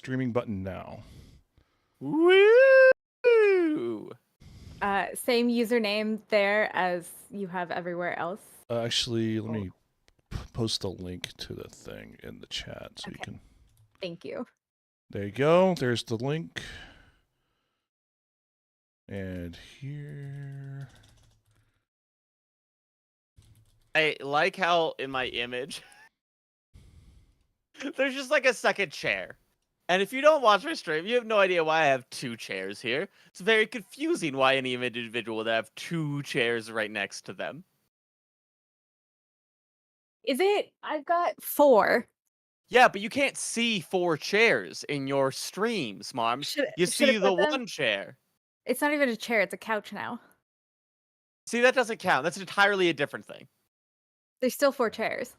streaming button now. Woo! Same username there as you have everywhere else. Actually, let me post a link to the thing in the chat so you can. Thank you. There you go. There's the link. And here. I like how in my image there's just like a second chair. And if you don't watch my stream, you have no idea why I have two chairs here. It's very confusing why any individual would have two chairs right next to them. Is it? I've got 4. Yeah, but you can't see 4 chairs in your stream, Smarms. You should I see the put them? one chair. It's not even a chair, it's a couch now. See, that doesn't count. That's entirely a different thing. There's still 4 chairs.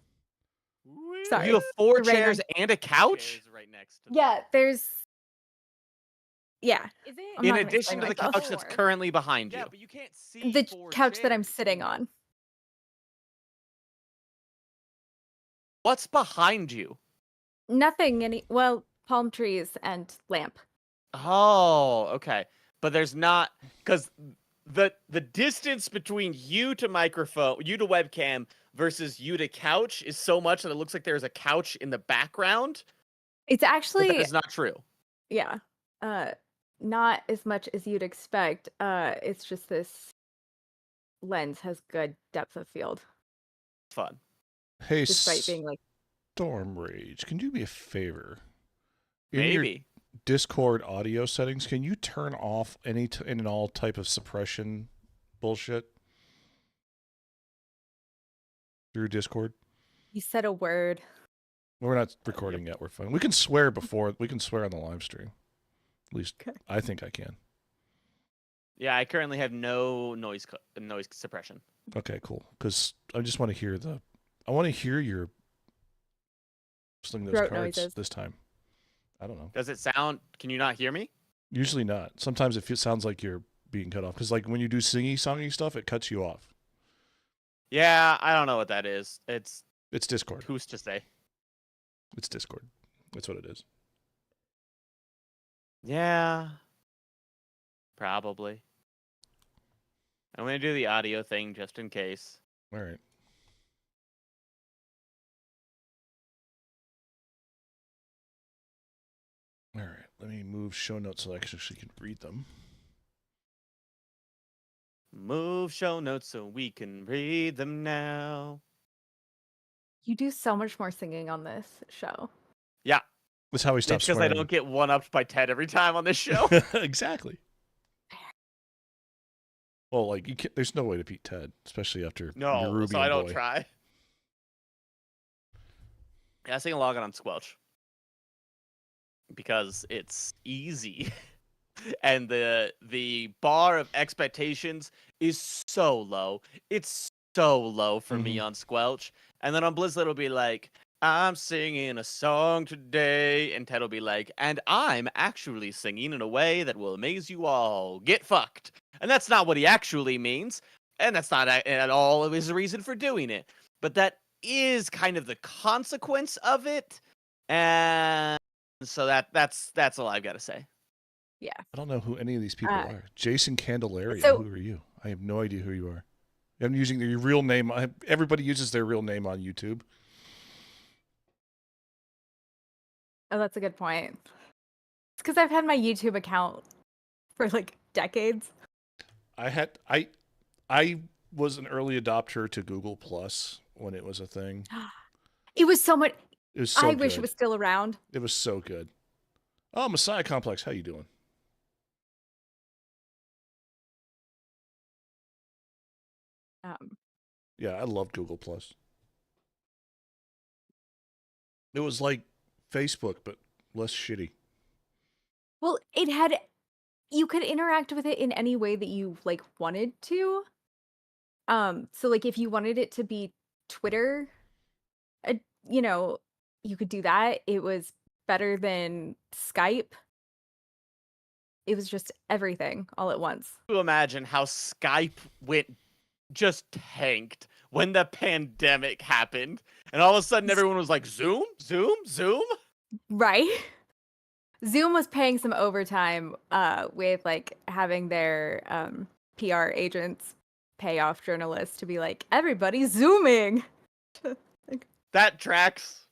Sorry. You have 4 Right chairs and a couch? Right next to Yeah, there's... Yeah. Is it? I'm in not gonna addition to the explain couch that's currently behind you. Yeah, but you can't see the 4 couch that I'm chairs. sitting on. What's behind you? Nothing well, palm trees and lamp. Oh, okay. But there's not, because the distance between you to microphone, you to webcam versus you to couch is so much that it looks like there's a couch in the background. It's actually But that is not true. Yeah. Not as much as you'd expect. It's just this lens has good depth of field. Fun. Hey, despite being like Storm Rage, can you do me a favor? In Maybe. your Discord audio settings, can you turn off any and all type of suppression bullshit through Discord? you said a word. We're not recording yet. We're fine. We can swear before. We can swear on the live stream. At least I think I can. Yeah, I currently have no noise suppression. Okay, cool. Because I just want to hear I want to hear your sling those Throat cards noises. this time. I don't know. Does it sound? Can you not hear me? Usually not. Sometimes it sounds like you're being cut off. Because like when you do songy stuff, it cuts you off. Yeah, I don't know what that is. It's Discord. who's to say? It's Discord. That's what it is. Yeah, probably. I'm gonna do the audio thing just in case. All right. All right. Let me move show notes so I actually can read them. Move show notes so we can read them now. You do so much more singing on this show. Yeah. That's how we stop It's because I swearing. don't get one-upped by Ted every time on this show. Exactly. Well, like you can't, there's no way to beat Ted, especially after No, Ruby so I don't boy. try. Yeah, I sing a login on Squelch. Because it's easy. And the bar of expectations is so low. It's so low for me on Squelch. And then on Blizzard it'll be like, I'm singing a song today. And Ted will be like, and I'm actually singing in a way that will amaze you all. Get fucked. And that's not what he actually means. And that's not at all his reason for doing it. But that is kind of the consequence of it. And so that's all I've got to say. Yeah. I don't know who any of these people are. Jason Candelaria, so- who are you? I have no idea who you are. I'm using your real name. Everybody uses their real name on YouTube. Oh, that's a good point. It's because I've had my YouTube account for like decades. I was an early adopter to Google Plus when it was a thing. It was so much. It was so I good. wish it was still around. It was so good. Oh, Messiah Complex, how you doing? Yeah, I loved Google Plus. It was like Facebook, but less shitty. Well, you could interact with it in any way that you like wanted to. So like if you wanted it to be Twitter, you could do that. It was better than Skype. It was just everything all at once. To imagine how Skype just tanked when the pandemic happened, and all of a sudden everyone was like, Zoom? Zoom? Zoom? Right? Zoom was paying some overtime with like having their PR agents pay off journalists to be like, everybody's zooming. That tracks.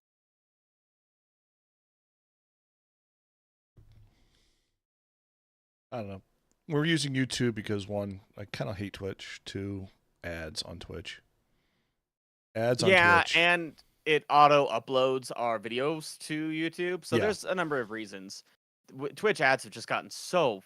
I don't know. We're using YouTube because one, I kind of hate Twitch. Two, ads on Twitch. Ads on Yeah, Twitch. and it auto uploads our videos to YouTube. So Yeah. there's a number of reasons. Twitch ads have just gotten so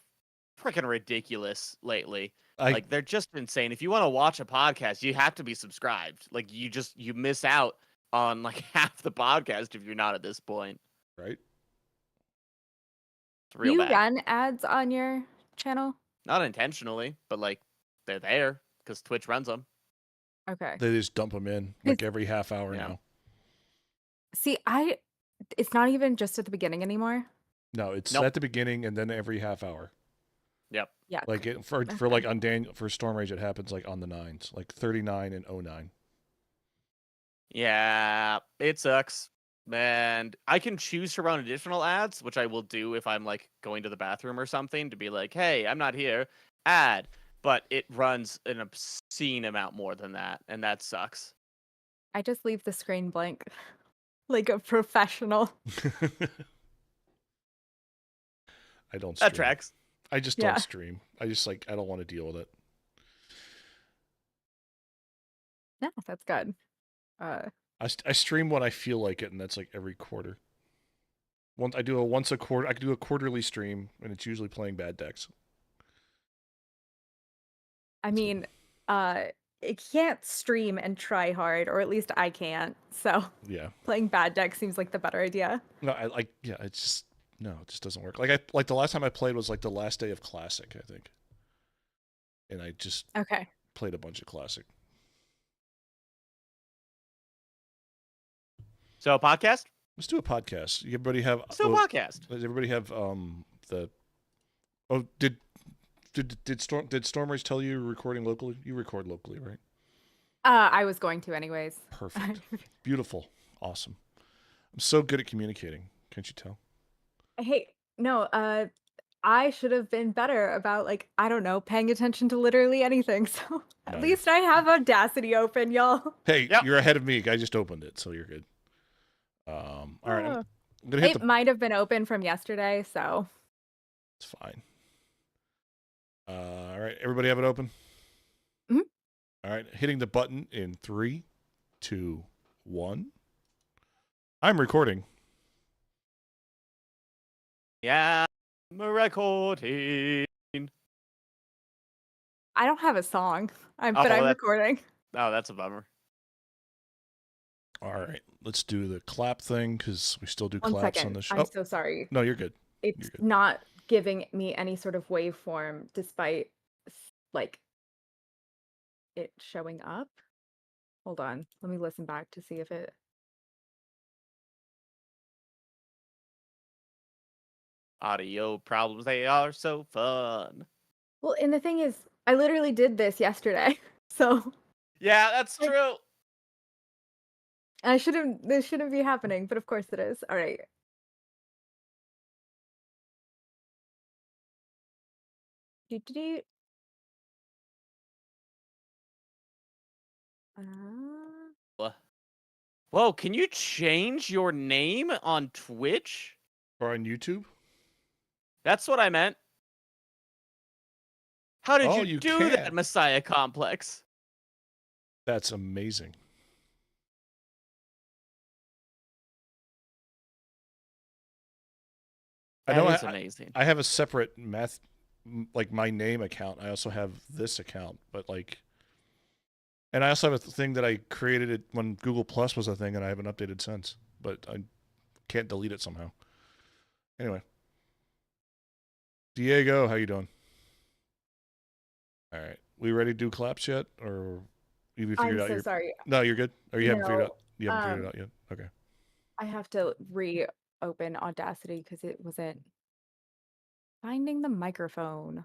freaking ridiculous lately. Like they're just insane. If you want to watch a podcast, you have to be subscribed. Like you miss out on like half the podcast if you're not at this point. Right. It's real you bad. run ads on your channel? Not intentionally, but like they're there because Twitch runs them. Okay. They just dump them in like every half hour now. See, it's not even just at the beginning anymore. No, it's Nope. at the beginning and then every half hour. Yep. Yeah. Like for like on for Storm Rage, it happens like on the 9s, like 39 and 09. Yeah, it sucks. And I can choose to run additional ads, which I will do if I'm like going to the bathroom or something to be like, hey, I'm not here. Ad. But it runs an obscene amount more than that, and that sucks. I just leave the screen blank like a professional. I don't stream. That tracks. I just don't stream. I just like I don't want to deal with it. Yeah, that's good. I stream when I feel like it, and that's like every quarter. I do a once a quarter. I can do a quarterly stream, and it's usually playing bad decks. I mean, it can't stream and try hard, or at least I can't. So yeah, playing bad deck seems like the better idea. No, it just doesn't work. Like the last time I played was like the last day of Classic, I think, and I just played a bunch of Classic. So a podcast? Let's do a podcast. Everybody have podcast. Does everybody have the? Oh, did Storm Rage tell you you're recording locally? You record locally, right? I was going to anyways. Perfect. Beautiful. Awesome. I'm so good at communicating. Can't you tell? Hey, no, I should have been better about like, I don't know, paying attention to literally anything. So at least I have Audacity open, y'all. Hey, you're ahead of me. I just opened it, so you're good. All right. I'm gonna hit it might have been open from yesterday, so it's fine. All right, everybody have it open? Mm-hmm. All right, hitting the button in 3, 2, 1. I'm recording. Yeah, I'm recording. I don't have a song, but I'm recording. Oh, that's a bummer. All right, let's do the clap thing because we still do One claps second. on the show. I'm so sorry. No, you're good. It's not giving me any sort of waveform despite like it showing up. Hold on. Let me listen back to see if it. Audio problems, they are so fun. Well, and the thing is, I literally did this yesterday. So yeah, that's true. This shouldn't be happening, but of course it is. All right. Whoa, can you change your name on Twitch? Or on YouTube? That's what I meant. How did you do can. that, Messiah Complex? That's amazing. That is amazing. I have a separate like my name account. I also have this account, but like, and I also have a thing that I created it when Google Plus was a thing, and I haven't updated since. But I can't delete it somehow. Anyway, Diego, how you doing? All right, we ready to do claps yet, or you figured out? I'm so sorry. No, you're good. Or you haven't figured it out? You haven't figured it out yet. Okay. I have to reopen Audacity because it wasn't finding the microphone.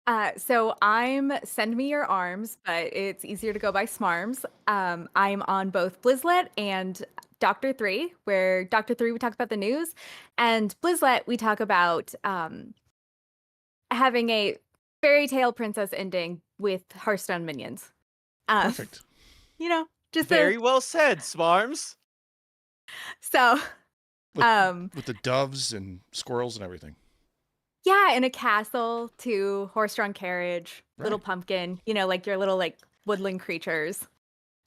So I'm Send Me Your Arms, but it's easier to go by Smarms. I'm on both Blizzlet and Doctor 3, where Doctor 3 we talk about the news, and Blizzlet we talk about having a fairy tale princess ending with Hearthstone minions. Perfect. You know, just Very well said, Smarms. so With, with the doves and squirrels and everything. yeah, in a castle to horse-drawn carriage, little Right. pumpkin, like your little like woodland creatures.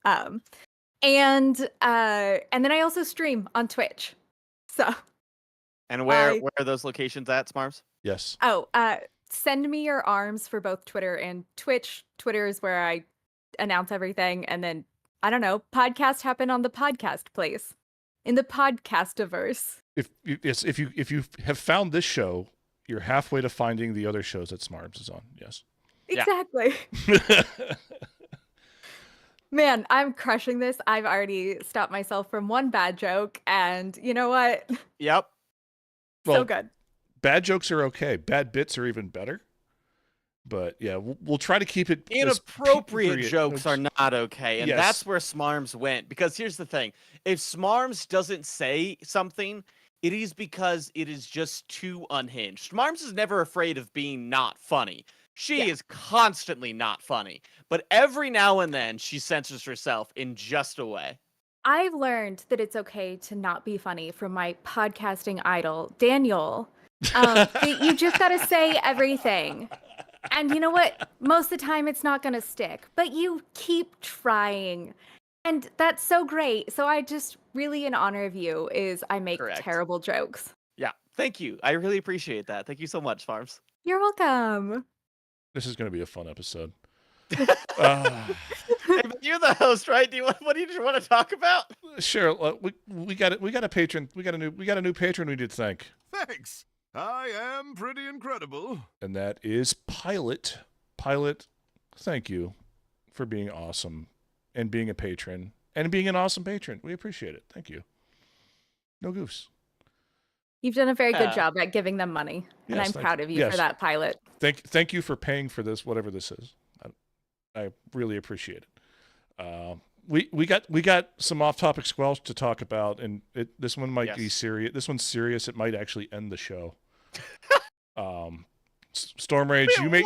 Um and then I also stream on Twitch. So And where I are those locations at, Smarms? Yes. Send Me Your Arms for both Twitter and Twitch. Twitter is where I announce everything, and then I don't know, podcasts happen on the podcast place. In the podcastiverse. If you have found this show, you're halfway to finding the other shows that Smarms is on. Yes. Yeah. Exactly. Man, I'm crushing this. I've already stopped myself from one bad joke, and you know what? Yep. So Well, good. bad jokes are okay. Bad bits are even better. But yeah, we'll try to keep it. as Inappropriate appropriate. jokes are not okay, and Yes. that's where Smarms went. Because here's the thing: if Smarms doesn't say something, it is because it is just too unhinged. Smarms is never afraid of being not funny. She Yeah. is constantly not funny, but every now and then she censors herself in just a way. I've learned that it's okay to not be funny from my podcasting idol, Daniel. That you just gotta say everything. And you know what? Most of the time it's not gonna stick, but you keep trying. And that's so great. So I just really, in honor of you, is I make Correct. terrible jokes. Yeah, thank you. I really appreciate that. Thank you so much, Smarms. You're welcome. This is going to be a fun episode. Hey, but you're the host, right? What do you want to talk about? Sure. We got it. We got a patron. We got a new patron we need to thank, Thanks. I am pretty incredible. and that is Pilot. Pilot, thank you for being awesome and being a patron and being an awesome patron. We appreciate it. Thank you. No goose. You've done a very good Yeah. job at giving them money. And Yes, I'm thank proud you. of you Yes. for that, Pilot. Thank you for paying for this, whatever this is. I really appreciate it. We got some off-topic squelch to talk about, and this one might be Yes. serious. This one's serious. It might actually end the show. Storm Rage, you may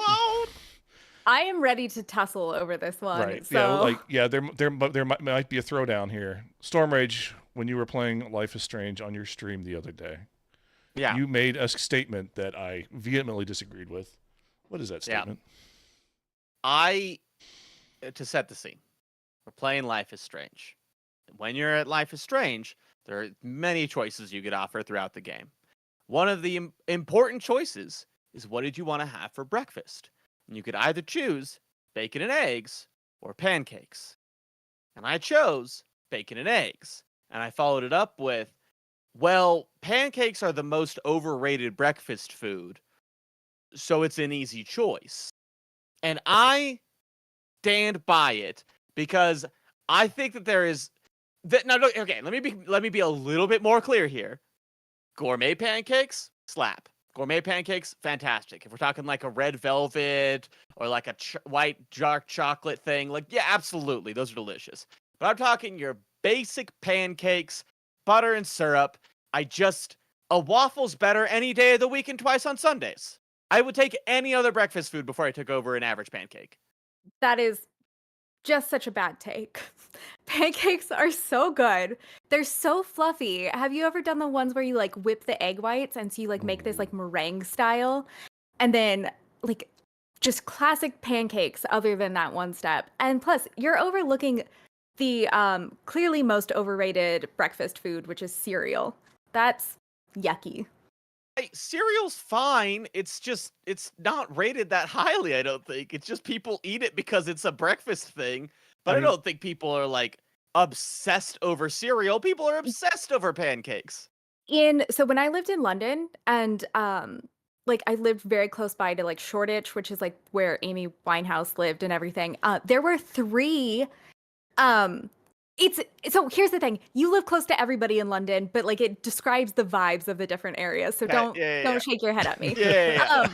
I am ready to tussle over this one. right. So There might be a throwdown here. Storm Rage, when you were playing Life is Strange on your stream the other day, Yeah. you made a statement that I vehemently disagreed with. What is that Yeah. statement? To set the scene, we're playing Life is Strange. When you're at Life is Strange, there are many choices you could offer throughout the game. One of the important choices is what did you want to have for breakfast? And you could either choose bacon and eggs or pancakes. And I chose bacon and eggs. And I followed it up with, well, pancakes are the most overrated breakfast food, so it's an easy choice. And I stand by it because I think that there is that now. Okay, let me be a little bit more clear here. Gourmet pancakes, slap. Gourmet pancakes, fantastic. If we're talking like a red velvet or like a white dark chocolate thing, like yeah, absolutely, those are delicious. But I'm talking your basic pancakes, butter and syrup. A waffle's better any day of the week and twice on Sundays. I would take any other breakfast food before I took over an average pancake. that is just such a bad take. Pancakes are so good. They're so fluffy. Have you ever done the ones where you like whip the egg whites and so you like make this like meringue style? And then like just classic pancakes other than that one step. And plus, you're overlooking the clearly most overrated breakfast food, which is cereal. That's yucky. Cereal's fine. It's not rated that highly, I don't think. It's just people eat it because it's a breakfast thing. But I don't think people are like obsessed over cereal. People are obsessed over pancakes. So when I lived in London and like I lived very close by to like Shoreditch, which is like where Amy Winehouse lived and everything. There were 3 so here's the thing. You live close to everybody in London, but like it describes the vibes of the different areas. So don't shake your head at me. Yeah.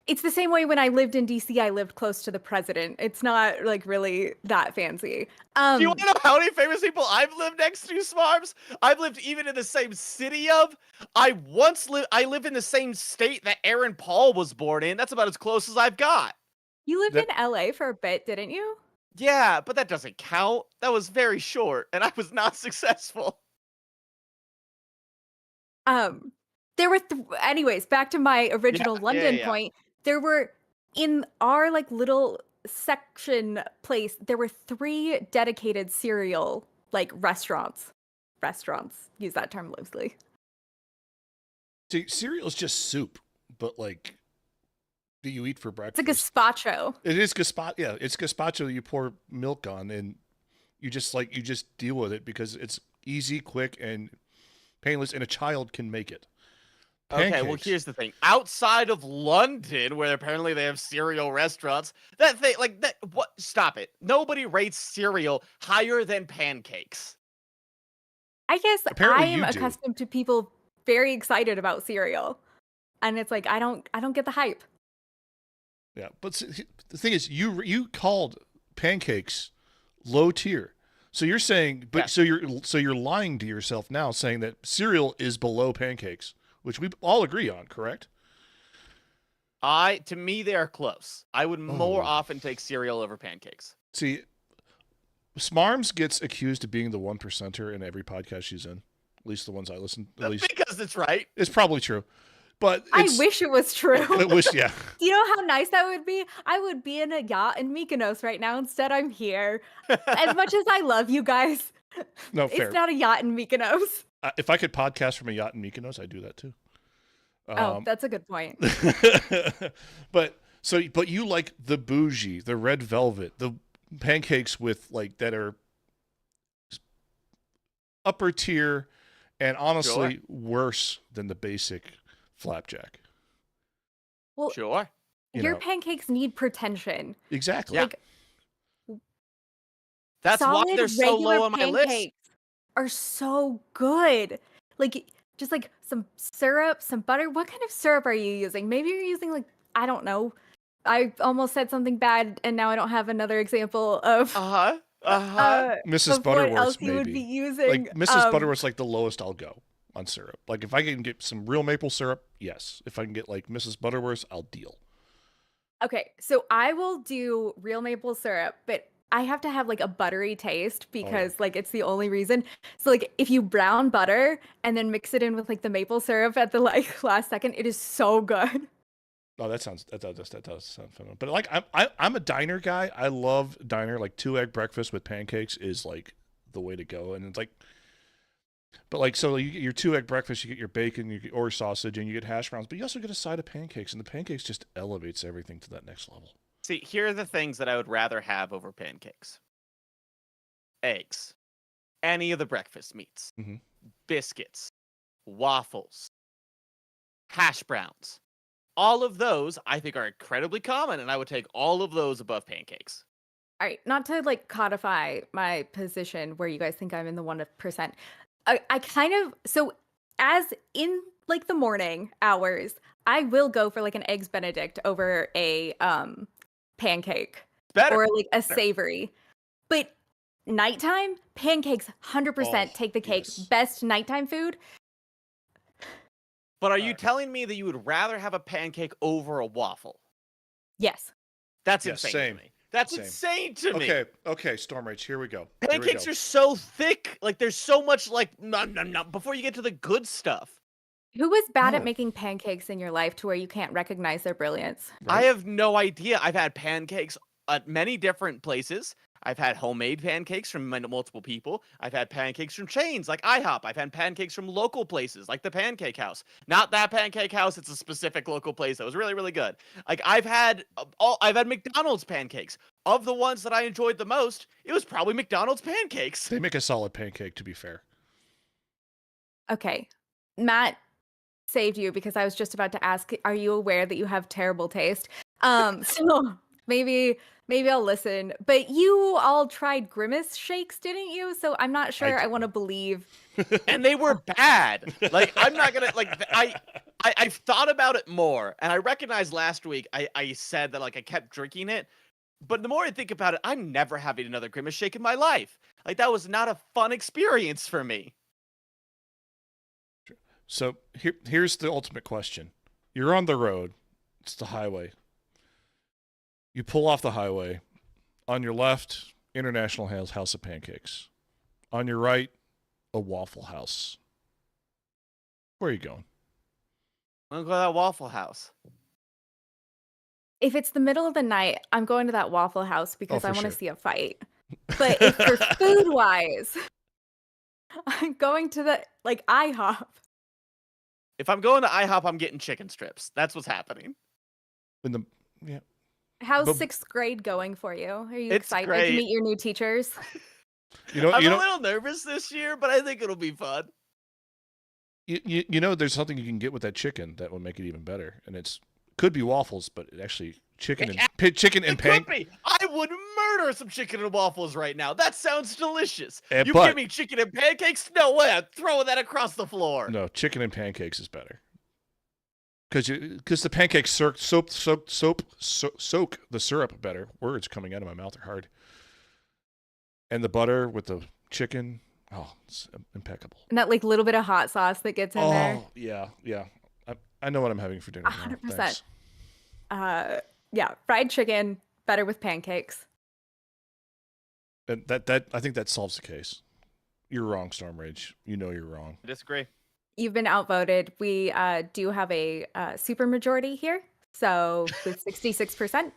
It's the same way when I lived in DC, I lived close to the president. It's not like really that fancy. Do you want to know how many famous people I've lived next to, Smarms? I've lived even in the same city of. I live in the same state that Aaron Paul was born in. That's about as close as I've got. You lived in LA for a bit, didn't you? Yeah, but that doesn't count. That was very short, and I was not successful. There were anyways, back to my original London yeah. point. There were in our like little section place, there were 3 dedicated cereal like restaurants. Use that term loosely. See, cereal is just soup, but like that you eat for breakfast. It's a gazpacho. It is gazpacho. Yeah, it's gazpacho that you pour milk on, and you just deal with it because it's easy, quick, and painless, and a child can make it. Okay, well, here's the thing. Outside of London, where apparently they have cereal restaurants, what? Stop it. Nobody rates cereal higher than pancakes. I guess Apparently I am accustomed to people very excited about cereal, and it's like I don't get the hype. Yeah, but the thing is, you called pancakes low tier, so you're saying, but so you're lying to yourself now, saying that cereal is below pancakes, which we all agree on, correct? To me, they are close. I would more often take cereal over pancakes. See, Smarms gets accused of being the 1%er in every podcast she's in, at least the ones I listen. At least because it's right. It's probably true. But I wish it was true. Yeah. Do you know how nice that would be? I would be in a yacht in Mykonos right now. Instead, I'm here. As much as I love you guys, no, fair. It's not a yacht in Mykonos. If I could podcast from a yacht in Mykonos, I'd do that too. That's a good point. But you like the bougie, the red velvet, the pancakes with like that are upper tier, and honestly worse than the basic flapjack. Well, sure. Your pancakes need pretension. Exactly. Yeah. That's why they're so low on my list. Pancakes are so good. Like just like some syrup, some butter. What kind of syrup are you using? Maybe you're using like, I don't know. I almost said something bad and now I don't have another example of Mrs. of Butterworth's, what else maybe. you would be using. Like Mrs. Butterworth's like the lowest I'll go on syrup. Like if I can get some real maple syrup, yes. If I can get like Mrs. Butterworth's, I'll deal. Okay, so I will do real maple syrup, but I have to have like a buttery taste because like it's the only reason. So like if you brown butter and then mix it in with like the maple syrup at the like last second, it is so good. Oh, that does sound fun. But like I'm a diner guy. I love diner. Like 2-egg breakfast with pancakes is like the way to go. And it's like, but like so you get your 2-egg breakfast, you get your bacon, or sausage, and you get hash browns. But you also get a side of pancakes, and the pancakes just elevates everything to that next level. See, here are the things that I would rather have over pancakes. Eggs. Any of the breakfast meats. Mm-hmm. Biscuits. Waffles. Hash browns. All of those, I think, are incredibly common, and I would take all of those above pancakes. All right, not to like codify my position where you guys think I'm in the 1%. I kind of, so as in like the morning hours, I will go for like an eggs Benedict over a pancake. Better. Or like a savory. But nighttime, pancakes 100% take the cake. Yes. Best nighttime food. But are you telling me that you would rather have a pancake over a waffle? Yes. That's Yes, insane same. to me. That's Same. insane to me. Okay, Storm Rage, here we go. Pancakes are so thick. Like there's so much like no before you get to the good stuff. Who was bad No. at making pancakes in your life to where you can't recognize their brilliance? I have no idea. I've had pancakes at many different places. I've had homemade pancakes from multiple people. I've had pancakes from chains like IHOP. I've had pancakes from local places like the Pancake House. Not that Pancake House. It's a specific local place that was really, really good. Like I've had McDonald's pancakes. Of the ones that I enjoyed the most, it was probably McDonald's pancakes. They make a solid pancake, to be fair. Okay. Matt saved you because I was just about to ask, are you aware that you have terrible taste? So maybe I'll listen. But you all tried Grimace shakes, didn't you? So I'm not sure I want to believe. And they were bad. Like I'm not gonna like I've thought about it more, and I recognize last week I said that like I kept drinking it, but the more I think about it, I'm never having another Grimace shake in my life. Like that was not a fun experience for me. So here's the ultimate question. You're on the road. It's the highway. You pull off the highway. On your left, International House of Pancakes. On your right, a Waffle House. Where are you going? I'm gonna go to that Waffle House. If it's the middle of the night, I'm going to that Waffle House because for I want to sure. see a fight. But if for food wise, I'm going to the like IHOP. If I'm going to IHOP, I'm getting chicken strips. That's what's happening. In the yeah. How's But- 6th grade going for you? Are you It's excited great. to meet your new teachers? You know, I'm you a know, little nervous this year, but I think it'll be fun. you know, there's something you can get with that chicken that will make it even better, and it's could be waffles, but it actually chicken and It pan. could be. I would murder some chicken and waffles right now. That sounds delicious. You but- give me chicken and pancakes? No way. I'm throwing that across the floor. No, chicken and pancakes is better. Because the pancakes soak the syrup better. Words coming out of my mouth are hard. And the butter with the chicken, it's impeccable. And that like little bit of hot sauce that gets in there. Yeah. I know what I'm having for dinner. 100%. Thanks. Yeah, fried chicken better with pancakes. And that I think that solves the case. You're wrong, Storm Rage. You know you're wrong. I disagree. You've been outvoted. We do have a super majority here, so with 66%.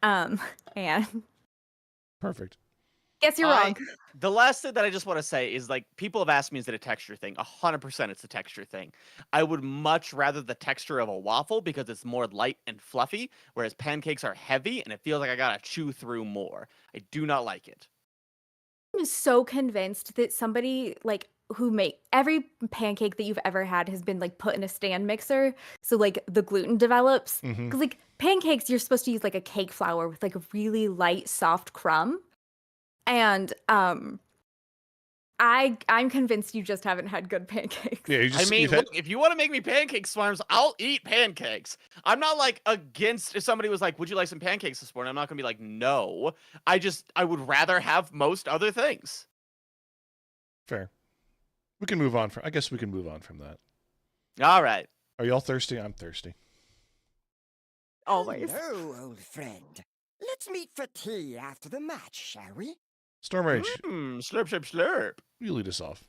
And Perfect. guess you're wrong. The last thing that I just want to say is like people have asked me, is it a texture thing? 100% it's a texture thing. I would much rather the texture of a waffle because it's more light and fluffy, whereas pancakes are heavy and it feels like I gotta chew through more. I do not like it. I'm so convinced that somebody like who make every pancake that you've ever had has been like put in a stand mixer, so like the gluten develops. Mhm. Because like pancakes, you're supposed to use like a cake flour with like a really light, soft crumb. And I'm convinced you just haven't had good pancakes. Yeah, I mean, look, if you want to make me pancakes, Smarms, I'll eat pancakes. I'm not like against if somebody was like, would you like some pancakes this morning? I'm not gonna be like, no. I would rather have most other things. fair. We can move on from. I guess we can move on from that. All right. Are y'all thirsty? I'm thirsty. Always. Hello, old friend. Let's meet for tea after the match, shall we? Storm Rage, Slurp, slurp, slurp. you lead us off.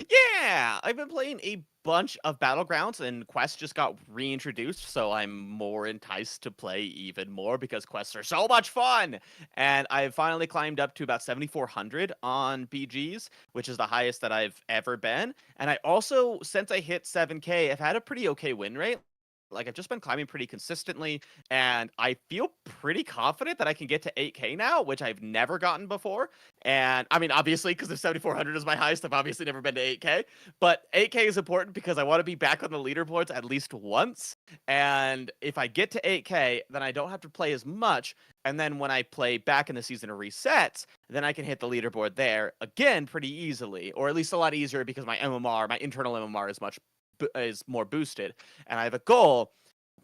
Yeah, I've been playing a bunch of Battlegrounds, and quests just got reintroduced, so I'm more enticed to play even more because quests are so much fun. And I've finally climbed up to about 7,400 on BGs, which is the highest that I've ever been. And I also, since I hit 7K, I've had a pretty okay win rate. Like, I've just been climbing pretty consistently, and I feel pretty confident that I can get to 8K now, which I've never gotten before. And, I mean, obviously, because if 7,400 is my highest, I've obviously never been to 8K. But 8K is important because I want to be back on the leaderboards at least once. And if I get to 8K, then I don't have to play as much. And then when I play back in the season of resets, then I can hit the leaderboard there again pretty easily, or at least a lot easier because my MMR, my internal MMR is more boosted, and I have a goal,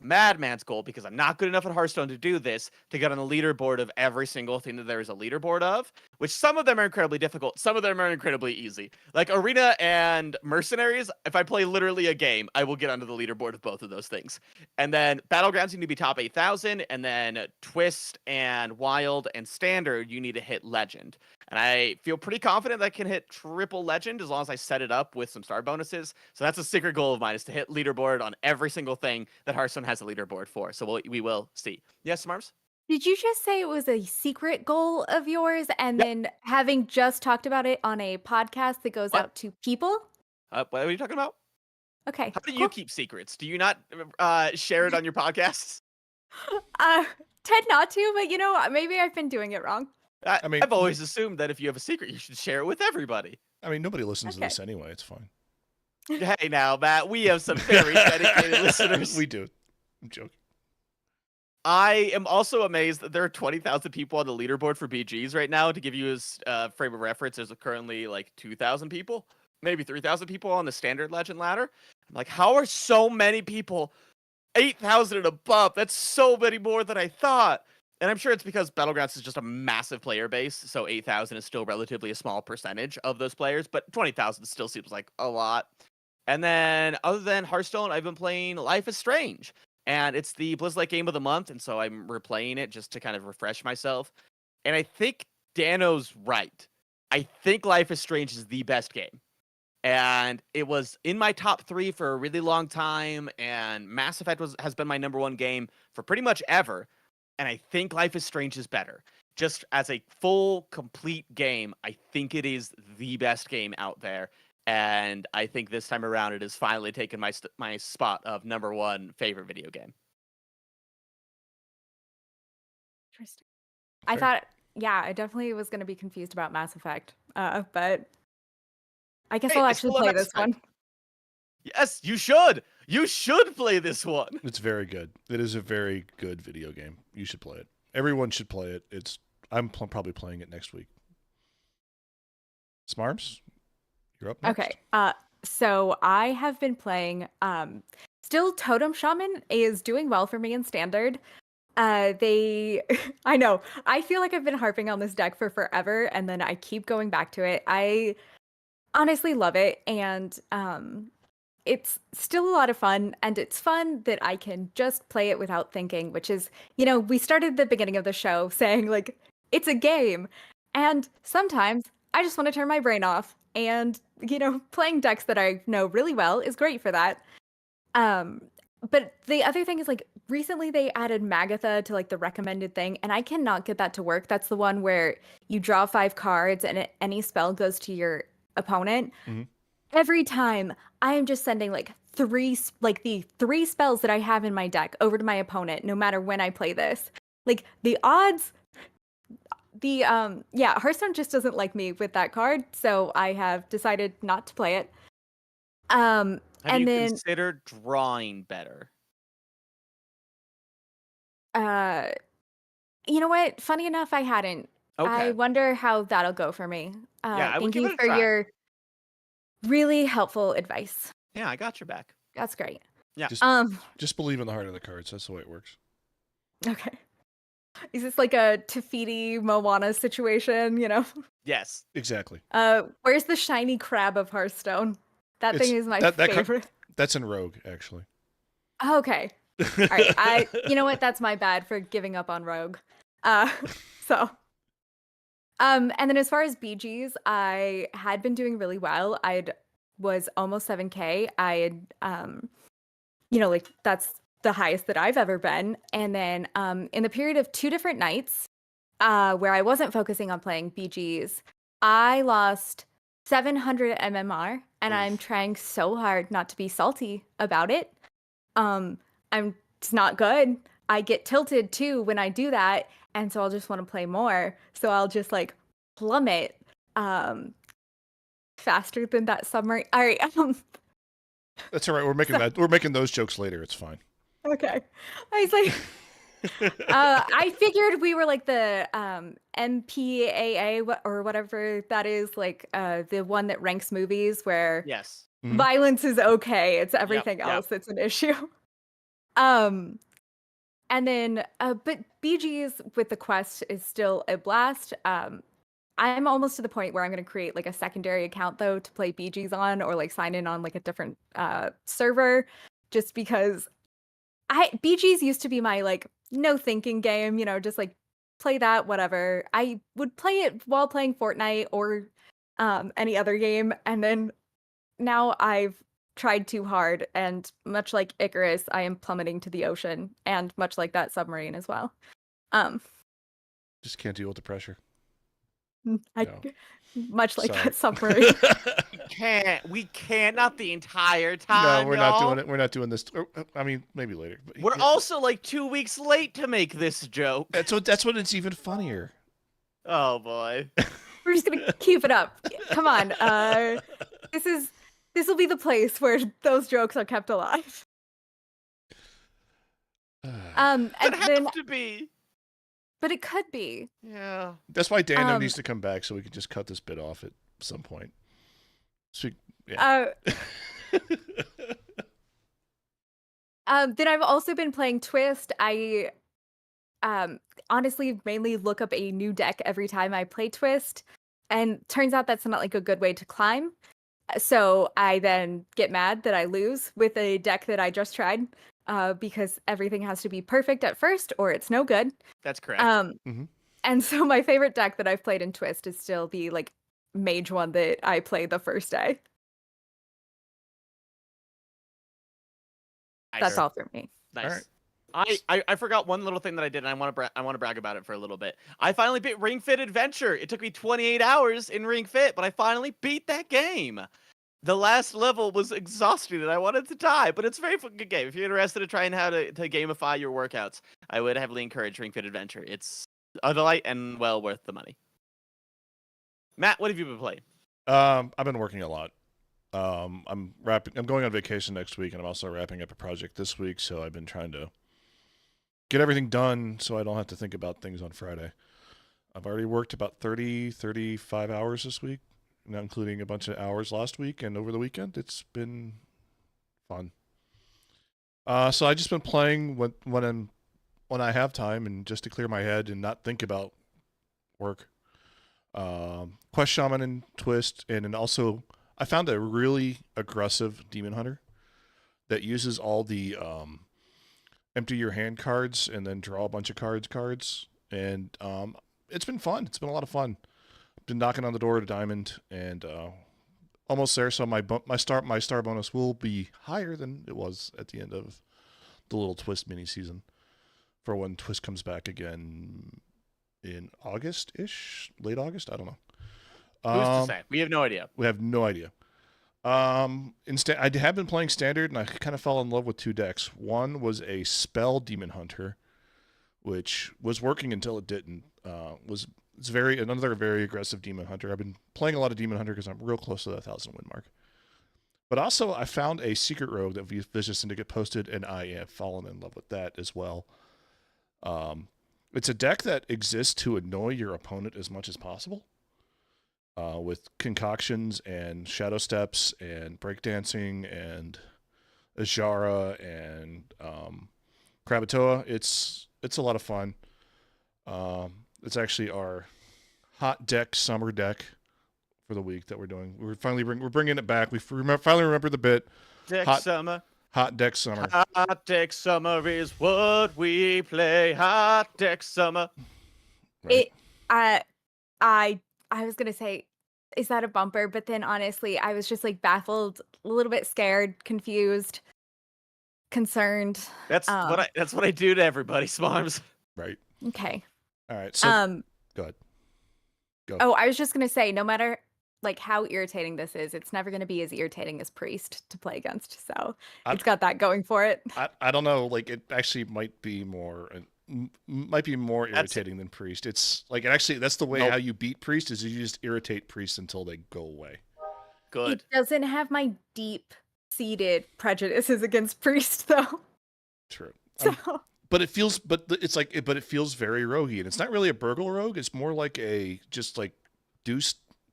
madman's goal, because I'm not good enough at Hearthstone to do this, to get on the leaderboard of every single thing that there is a leaderboard of, which some of them are incredibly difficult, some of them are incredibly easy. Like Arena and Mercenaries, if I play literally a game, I will get onto the leaderboard of both of those things. And then Battlegrounds, you need to be top 8,000, and then Twist and Wild and Standard, you need to hit Legend. And I feel pretty confident that I can hit triple legend as long as I set it up with some star bonuses. So that's a secret goal of mine, is to hit leaderboard on every single thing that Hearthstone has a leaderboard for. So we will see. Yes, Smarms? Did you just say it was a secret goal of yours, and then having just talked about it on a podcast that goes What? out to people? What are you talking about? Okay. How do you cool. keep secrets? Do you not share it on your podcasts? Tend not to, but you know, maybe I've been doing it wrong. I mean- I've always assumed that if you have a secret, you should share it with everybody. I mean, nobody listens to Okay. this anyway. It's fine. Hey, now, Matt, we have some very dedicated listeners. We do. I'm joking. I am also amazed that there are 20,000 people on the leaderboard for BGs right now. To give you a frame of reference, there's currently like 2,000 people, maybe 3,000 people on the standard legend ladder. I'm like, how are so many people 8,000 and above? That's so many more than I thought. And I'm sure it's because Battlegrounds is just a massive player base, so 8,000 is still relatively a small percentage of those players, but 20,000 still seems like a lot. And then, other than Hearthstone, I've been playing Life is Strange, and it's the BlizzLike game of the month, and so I'm replaying it just to kind of refresh myself. And I think Dano's right. I think Life is Strange is the best game. And it was in my top 3 for a really long time, and Mass Effect has been my #1 game for pretty much ever. And I think Life is Strange is better. Just as a full, complete game, I think it is the best game out there. And I think this time around, it has finally taken my spot of #1 favorite video game. Interesting. I Fair. thought, yeah, I definitely was going to be confused about Mass Effect, but I guess Hey, I'll I actually still play love this Mass Effect. one. Yes, you should. You should play this one. It's very good. It is a very good video game. You should play it. Everyone should play it. I'm probably playing it next week. Smarms, you're up next. Okay. So I have been playing. Still, Totem Shaman is doing well for me in standard. I know. I feel like I've been harping on this deck for forever, and then I keep going back to it. I honestly love it, and it's still a lot of fun, and it's fun that I can just play it without thinking, which is, we started the beginning of the show saying, like, it's a game, and sometimes I just want to turn my brain off, and, playing decks that I know really well is great for that. But the other thing is, like, recently they added Magatha to, like, the recommended thing, and I cannot get that to work. That's the one where you draw 5 cards, and any spell goes to your opponent. Mm-hmm. Every time I am just sending the 3 spells that I have in my deck over to my opponent, no matter when I play this. Like, the odds, Hearthstone just doesn't like me with that card, so I have decided not to play it. Have and you then, considered drawing better? you know what? Funny enough, I hadn't. Okay. I wonder how that'll go for me. Yeah, I would Thank give you it a for try. your really helpful advice. Yeah, I got your back. That's great. Yeah. Just believe in the heart of the cards. That's the way it works. Okay. Is this like a Tafiti Moana situation, Yes. Exactly. Where's the shiny crab of Hearthstone? That It's- thing is my that card- favorite. That's in Rogue, actually. Okay. All right. You know what? That's my bad for giving up on Rogue. So. And then as far as BGs, I had been doing really well. Was almost 7K. I had, that's the highest that I've ever been. And then in the period of 2 different nights where I wasn't focusing on playing BGs, I lost 700 MMR, and I'm trying so hard not to be salty about it. It's not good. I get tilted too when I do that, and so I'll just want to play more. So I'll just plummet faster than that submarine. All right. That's all right. We're making those jokes later. It's fine. Okay. I was like, I figured we were like the MPAA or whatever that is, the one that ranks movies where Yes. Mhm. violence is okay. It's everything else that's an issue. And then, but BGs with the quest is still a blast. I'm almost to the point where I'm going to create a secondary account though to play BGs on, or sign in on a different server, just because BGs used to be my no thinking game, just play that, whatever. I would play it while playing Fortnite or any other game, and then now I've tried too hard, and much like Icarus, I am plummeting to the ocean, and much like that submarine as well. Just can't deal with the pressure. Much like Sorry. that submarine. We can't, not the entire time. No, we're not doing it. We're not doing this. I mean, maybe later. But We're also 2 weeks late to make this joke. That's what it's even funnier. Oh boy. We're just gonna keep it up. Come on. This will be the place where those jokes are kept alive. And It then, has to be. but it could be. Yeah. That's why Dano needs to come back so we can just cut this bit off at some point. So, Then I've also been playing Twist. I honestly mainly look up a new deck every time I play Twist, and turns out that's not like a good way to climb. So I then get mad that I lose with a deck that I just tried, because everything has to be perfect at first or it's no good. That's correct. Mhm. And so my favorite deck that I've played in Twist is still the like mage one that I played the first day. That's Nice. all for me. Nice. Alright. I forgot one little thing that I did, and I want to brag about it for a little bit. I finally beat Ring Fit Adventure. It took me 28 hours in Ring Fit, but I finally beat that game. The last level was exhausting, and I wanted to die, but it's a very fucking good game. If you're interested in trying how to gamify your workouts, I would heavily encourage Ring Fit Adventure. It's a delight and well worth the money. Matt, what have you been playing? I've been working a lot. I'm going on vacation next week, and I'm also wrapping up a project this week. So I've been trying to get everything done, so I don't have to think about things on Friday. I've already worked about 35 hours this week, not including a bunch of hours last week and over the weekend. It's been fun. So I've just been playing when I have time, and just to clear my head and not think about work. Quest Shaman and Twist, and then also I found a really aggressive Demon Hunter that uses all the empty your hand cards and then draw a bunch of cards, and it's been fun. It's been a lot of fun. Been knocking on the door to Diamond, and almost there. So my star bonus will be higher than it was at the end of the little Twist mini season for when Twist comes back again in August-ish, late August. I don't know. Who's to say? We have no idea. We have no idea. Instead, I have been playing Standard, and I kind of fell in love with two decks. One was a Spell Demon Hunter, which was working until it didn't. It's another very aggressive Demon Hunter. I've been playing a lot of Demon Hunter because I'm real close to the 1,000 win mark. But also, I found a Secret Rogue that Vicious Syndicate posted, and I have fallen in love with that as well. It's a deck that exists to annoy your opponent as much as possible, with concoctions and shadow steps and breakdancing and Ajara and Krakatoa. It's a lot of fun. It's actually our hot deck summer deck for the week that we're doing. We're bringing it back. We finally remembered the bit. Summer. Hot deck summer. Hot deck summer is what we play. Hot deck summer. Right? I was gonna say, is that a bumper? But then honestly, I was just like baffled, a little bit scared, confused, concerned. That's what I do to everybody, Smarms. Right. Okay. All right. So go ahead. Go. Oh, I was just gonna say, no matter like how irritating this is, it's never gonna be as irritating as Priest to play against. So it's got that going for it. I don't know. Like, it actually might be more irritating than Priest. It's like, actually, that's the way how you beat Priest is you just irritate Priest until they go away. Good. It doesn't have my deep-seated prejudices against Priest, though. True. So. But it feels very roguey, and it's not really a burgle rogue. It's more like a just like do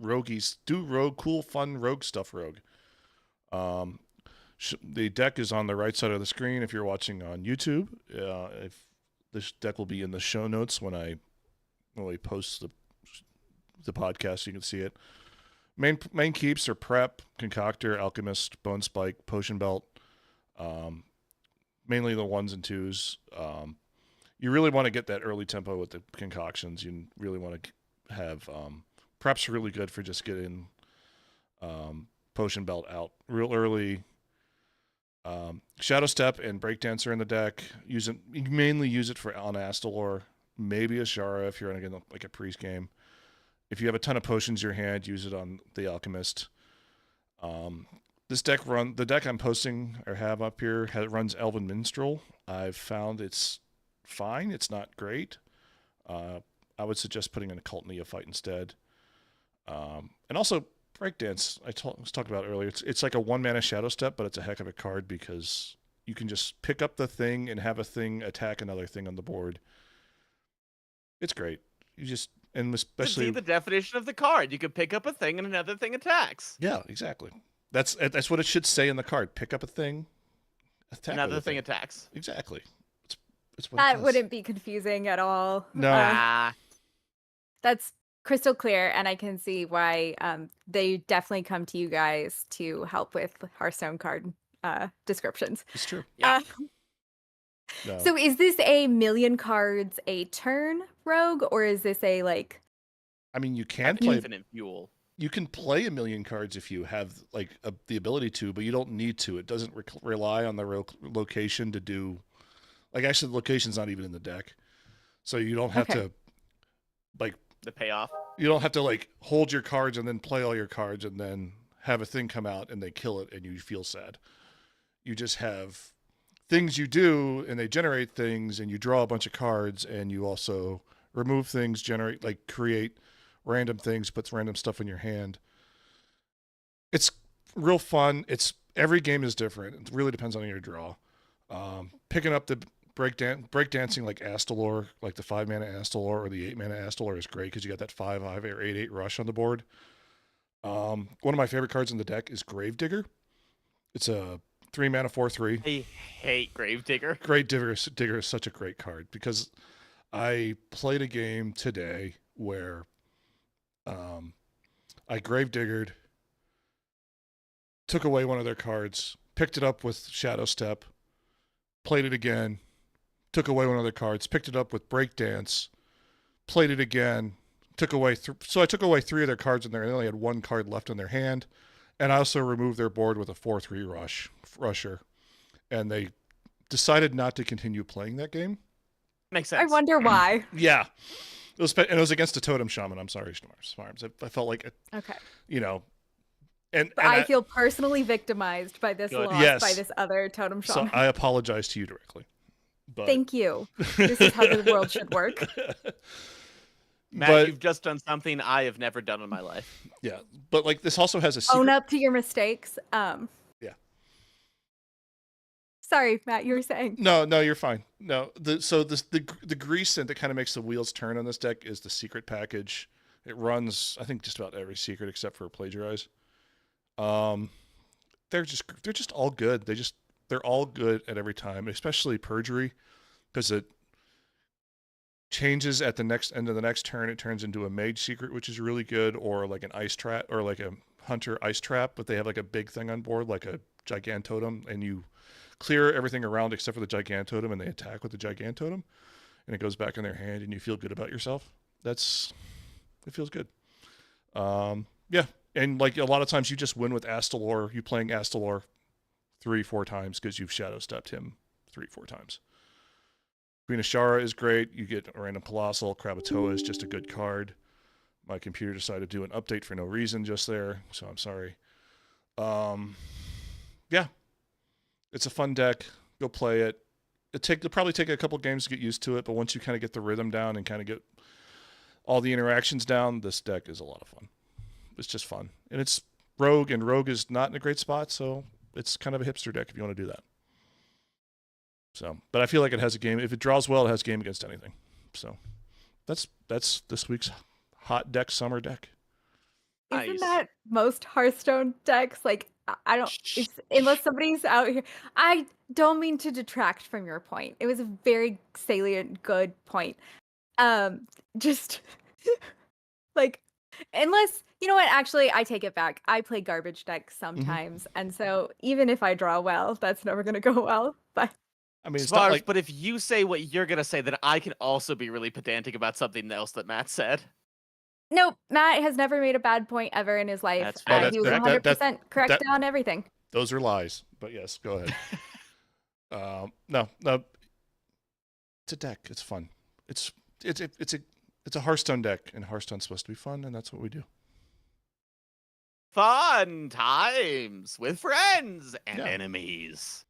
rogue, cool, fun rogue stuff rogue. The deck is on the right side of the screen if you're watching on YouTube. If this deck will be in the show notes when I post the podcast, you can see it. Main keeps are Prep, Concoctor, Alchemist, Bone Spike, Potion Belt. Mainly the 1s and 2s. You really want to get that early tempo with the concoctions. You really want to have Prep's really good for just getting Potion Belt out real early. Shadow Step and Breakdancer in the deck. You mainly use it for on Astalor, maybe a Shara if you're going to get like a Priest game. If you have a ton of potions in your hand, use it on the Alchemist. The deck I'm posting or have up here runs Elven Minstrel. I've found it's fine. It's not great. I would suggest putting in a Cult Neophyte instead. And also Breakdance, was talking about earlier. It's like a 1-mana Shadow Step, but it's a heck of a card because you can just pick up the thing and have a thing attack another thing on the board. It's great. And especially the definition of the card. You can pick up a thing and another thing attacks. Yeah, exactly. That's what it should say in the card. Pick up a thing, Attack Another with a thing attacks. Exactly. It's what it That does. wouldn't be confusing at all. No. Ah, That's crystal clear, and I can see why they definitely come to you guys to help with Hearthstone card descriptions. It's true. Yeah. No. So is this a million cards a turn rogue, or is this a like? I mean, you can have play. infinite fuel. You can play a million cards if you have like the ability to, but you don't need to. It doesn't rely on the location to do. Like actually, the location's not even in the deck, so you don't have Okay. to like The payoff. you don't have to like hold your cards and then play all your cards and then have a thing come out and they kill it and you feel sad. You just have things you do and they generate things and you draw a bunch of cards and you also remove things, generate like create random things, puts random stuff in your hand. It's real fun. It's every game is different. It really depends on your draw. Picking up the breakdancing like Astalor, like the 5-mana Astalor or the 8-mana Astalor is great because you got that 5/5 or 8/8 rush on the board. One of my favorite cards in the deck is Gravedigger. It's a 3-mana 4/3. I hate Gravedigger. Digger is such a great card because I played a game today where I Gravediggered, took away one of their cards, picked it up with Shadow Step, played it again, took away one of their cards, picked it up with Breakdance, played it again, took away so I took away 3 of their cards in there and they only had 1 card left in their hand. And I also removed their board with a 4/3 rusher. And they decided not to continue playing that game. Makes I sense. wonder why. Yeah. It was against a Totem Shaman. I'm sorry, Smarms. I felt like, Okay. you know, and I feel personally victimized by this Good. loss Yes. by this other totem so shaman. I apologize to you directly. But Thank you. This is how the world should work. Matt, but you've just done something I have never done in my life. yeah, but like this also has a secret. Own up to your mistakes. Yeah. Sorry, Matt, you were saying. No, you're fine. No, the grease that kind of makes the wheels turn on this deck is the secret package. It runs, I think, just about every secret except for Plagiarize. They're just all good. They're all good at every time, especially Perjury, because it changes at the next end of the next turn. It turns into a Mage secret, which is really good, or like an ice trap, or like a Hunter ice trap, but they have like a big thing on board, like a Gigantotem, and you clear everything around except for the Gigantotem, and they attack with the Gigantotem, and it goes back in their hand, and you feel good about yourself. It feels good. Yeah, and like a lot of times you just win with Astalor. You playing Astalor 3-4 times because you've Shadow Stepped him 3-4 times. Queen Ashara is great. You get a random Colossal. Krakatoa is just a good card. My computer decided to do an update for no reason just there, so I'm sorry. Yeah, it's a fun deck. Go play it. It'll probably take a couple games to get used to it, but once you kind of get the rhythm down and kind of get all the interactions down, this deck is a lot of fun. It's just fun. And it's Rogue, and Rogue is not in a great spot, so it's kind of a hipster deck if you want to do that. So, but I feel like it has a game. If it draws well, it has game against anything. So that's this week's hot deck summer deck. Nice. Isn't that most Hearthstone decks? Like, I don't, unless somebody's out here. I don't mean to detract from your point. It was a very salient, good point. Just like, unless, you know what, actually, I take it back. I play garbage decks sometimes. And so even if I draw well, that's never going to go well. But I mean, it's not Smarms, like but if you say what you're gonna say, then I can also be really pedantic about something else that Matt said. nope, Matt has never made a bad point ever in his life. That's fair. He was That- 100% correct that- on everything. those are lies. But yes, go ahead. No, it's a deck. It's fun. It's a Hearthstone deck, and Hearthstone's supposed to be fun, and that's what we do. Fun times with friends and Yeah. enemies.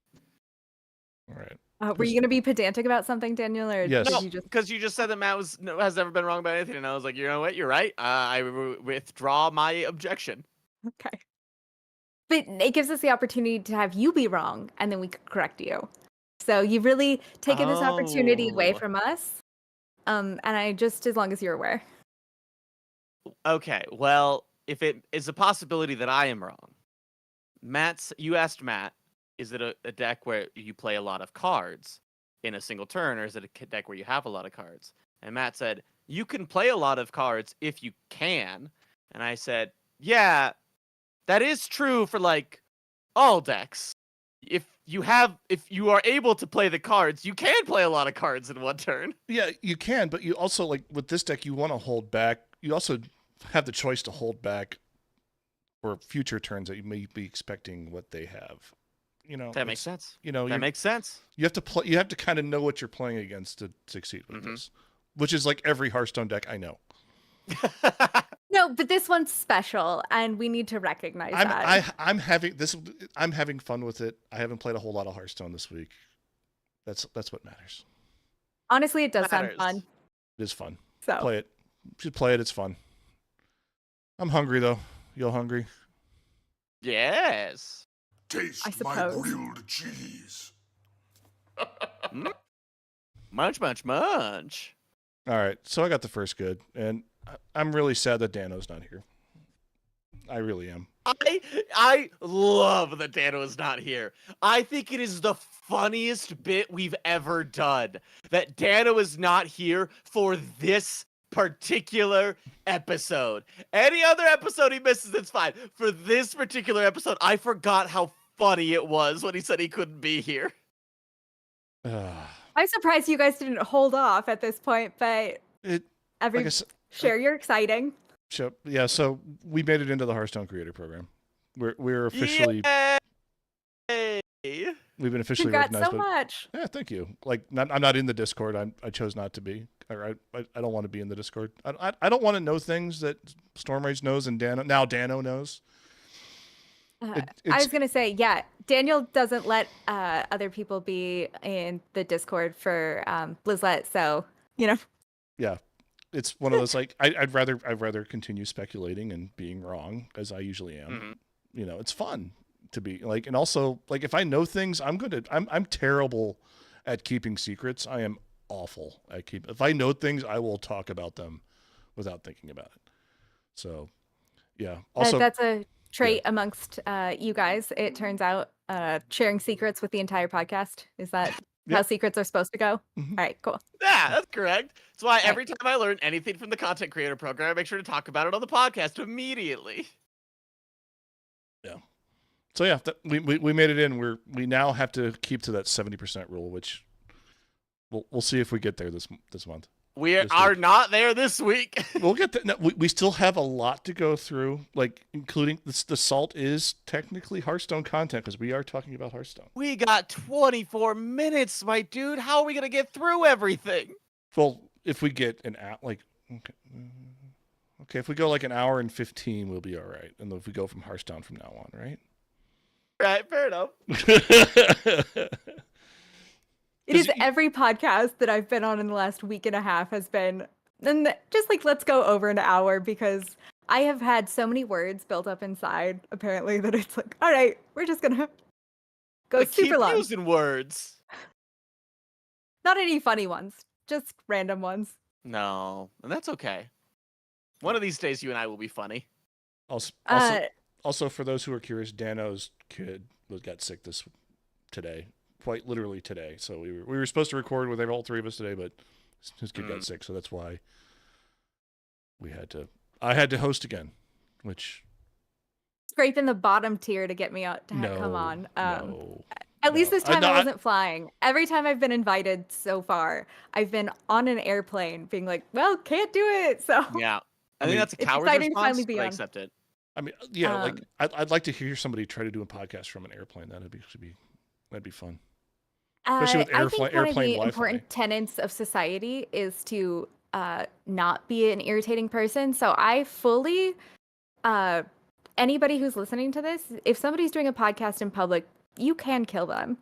All right. Were you going to be pedantic about something, Daniel? Or Yes. did No, you just... because you just said that Matt has never been wrong about anything, and I was like, you know what, you're right. I withdraw my objection. Okay. But it gives us the opportunity to have you be wrong, and then we could correct you. So you've really taken this opportunity away Oh. from us. And I just, as long as you're aware. Okay, well, if it is a possibility that I am wrong, you asked Matt, is it a deck where you play a lot of cards in a single turn, or is it a deck where you have a lot of cards? And Matt said, you can play a lot of cards if you can. And I said, yeah, that is true for like all decks. If you are able to play the cards, you can play a lot of cards in one turn. Yeah, you can, but you also, like, with this deck, you want to hold back. You also have the choice to hold back for future turns that you may be expecting what they have. You know, That makes sense. You know, That makes sense. you have to play. You have to kind of know what you're playing against to succeed with this, which is like every Hearthstone deck I know. No, but this one's special, and we need to recognize that. I'm having this. I'm having fun with it. I haven't played a whole lot of Hearthstone this week. That's what matters. Honestly, it does sound Matters. fun. It is fun. So Play it. You should play it. It's fun. I'm hungry though. You all hungry? Yes. Taste I my suppose. grilled cheese. Munch, munch, munch. All right. So I got the first good, and I'm really sad that Dano's not here. I really am. I love that Dano is not here. I think it is the funniest bit we've ever done. That Dano is not here for this particular episode. Any other episode he misses, it's fine. For this particular episode, I forgot how funny it was when he said he couldn't be here. I'm surprised you guys didn't hold off at this point, but It every like I said, share your exciting. yeah. So we made it into the Hearthstone Creator Program. We're officially Yay! we've been officially Congrats recognized. so much. Yeah, thank you. Like, I'm not in the Discord. I chose not to be. Or I don't want to be in the Discord. I don't want to know things that Stormrage knows and Dano knows. I was gonna say, yeah, Daniel doesn't let other people be in the Discord for Blizzlet, so Yeah, it's one of those like I'd rather continue speculating and being wrong as I usually am. Mhm. You know, it's fun to be like, and also like if I know things, I'm terrible at keeping secrets. I am awful at if I know things, I will talk about them without thinking about it. So, yeah. Also, that's a trait amongst you guys. It turns out sharing secrets with the entire podcast. Is that how Yep. secrets are supposed to go? Mhm. All right, cool. Yeah, that's correct. That's why Right. every time I learn anything from the content creator program, I make sure to talk about it on the podcast immediately. so yeah, we made it in. We now have to keep to that 70% rule, which we'll see if we get there this month. We This are week. not there this week. We'll get that. No, we still have a lot to go through, like including the salt is technically Hearthstone content because we are talking about Hearthstone. We got 24 minutes, my dude. How are we going to get through everything? Well, if we get an hour, okay, if we go like an hour and 15, we'll be all right. And if we go from Hearthstone from now on, right? Right, fair enough. It is 'Cause every podcast that I've been on in the last week and a half has been, and just like let's go over an hour because I have had so many words built up inside apparently that it's like, all right, we're just gonna go But super keep long. using words. Not any funny ones, just random ones. No, and that's okay. One of these days, you and I will be funny. Also, for those who are curious, Dano's kid got sick today, quite literally today. So we were supposed to record with all three of us today, but his kid got sick, so that's why I had to host again, which Scraping the bottom tier to get me out to no, come on. no. At least No. this time I no, wasn't flying. Every time I've been invited so far, I've been on an airplane being like, well, can't do it. So Yeah. I mean, think that's a it's coward's exciting to response, finally be but I on. accept it. I mean, yeah, like Um, I'd like to hear somebody try to do a podcast from an airplane. That'd be fun. Especially with I think one of airplane the Wi-Fi. important tenets of society is to not be an irritating person. So I fully, anybody who's listening to this, if somebody's doing a podcast in public, you can kill them.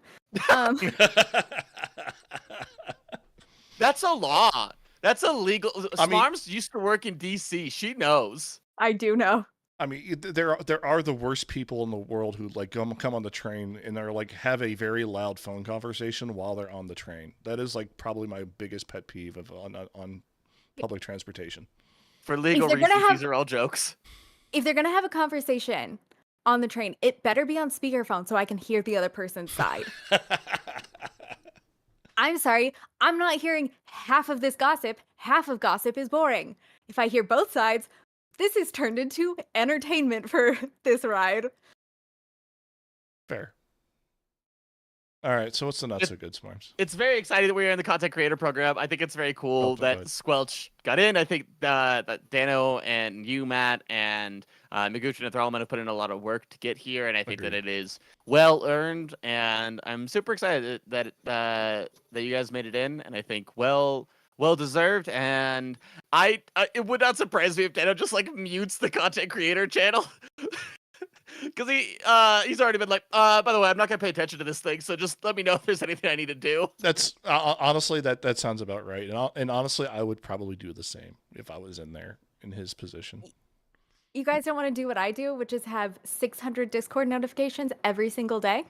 That's a law. That's illegal. I mean- Smarms used to work in DC. She knows. I do know. I mean, there are the worst people in the world who like come on the train and they're like have a very loud phone conversation while they're on the train. That is like probably my biggest pet peeve on public transportation. For legal they're gonna reasons, have- these are all jokes. If they're gonna have a conversation, on the train. It better be on speakerphone so I can hear the other person's side. I'm sorry, I'm not hearing half of this gossip. Half of gossip is boring. If I hear both sides, this is turned into entertainment for this ride. Fair. All right, so what's the not so good, Smarms? It's very exciting that we're in the content creator program. I think it's very cool go ahead. that Squelch got in. I think that Dano and you, Matt, and Miguchi and Thrallman have put in a lot of work to get here, and I think that Agreed. it is well earned. And I'm super excited that you guys made it in, and I think well deserved. And it would not surprise me if Dano just like mutes the content creator channel. Because he's already been like, by the way, I'm not gonna pay attention to this thing, so just let me know if there's anything I need to do. That's honestly that sounds about right, and honestly, I would probably do the same if I was in his position. You guys don't want to do what I do, which is have 600 Discord notifications every single day?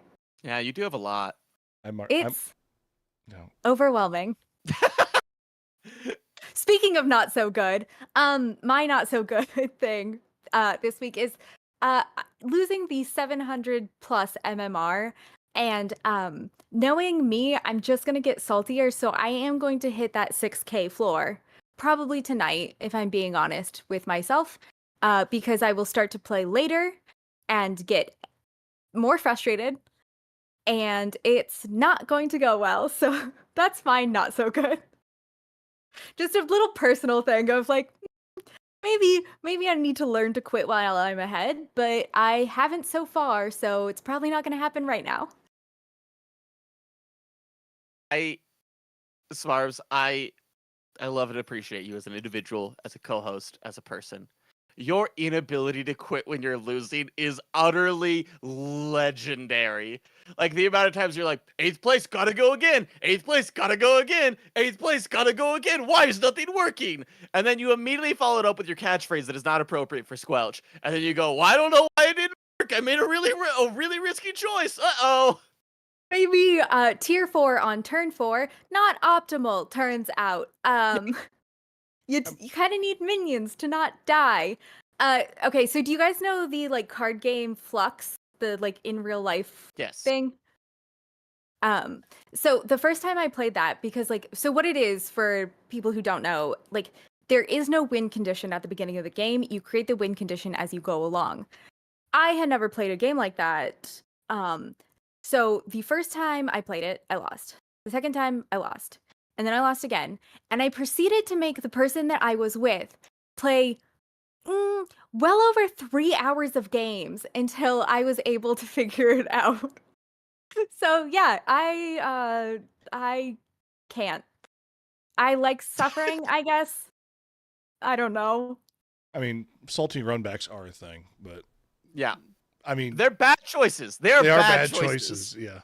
Yeah, you do have a lot. It's no. overwhelming. Speaking of not so good, my not so good thing this week is losing the 700 plus MMR, and knowing me, I'm just gonna get saltier, so I am going to hit that 6K floor probably tonight, if I'm being honest with myself, because I will start to play later and get more frustrated, and it's not going to go well. So that's fine, not so good. Just a little personal thing of like, maybe I need to learn to quit while I'm ahead, but I haven't so far, so it's probably not going to happen right now. Smarms, I love and appreciate you as an individual, as a co-host, as a person. Your inability to quit when you're losing is utterly legendary. Like the amount of times you're like, 8th place, gotta go again. 8th place, gotta go again. 8th place, gotta go again. Why is nothing working? And then you immediately follow it up with your catchphrase that is not appropriate for Squelch. And then you go, well, I don't know why it didn't work. I made a really risky choice. Uh-oh. Maybe tier 4 on turn 4, not optimal, turns out. You kind of need minions to not die. Okay, so do you guys know the like card game Flux, the like in real life thing? So the first time I played that, because like, so what it is for people who don't know, like there is no win condition at the beginning of the game. You create the win condition as you go along. I had never played a game like that. So the first time I played it, I lost. The second time I lost. And then I lost again. And I proceeded to make the person that I was with play well over 3 hours of games until I was able to figure it out. So yeah, I can't. I like suffering, I guess. I don't know. I mean, salty runbacks are a thing, but yeah, I mean, they're bad choices. They are bad choices. Yeah.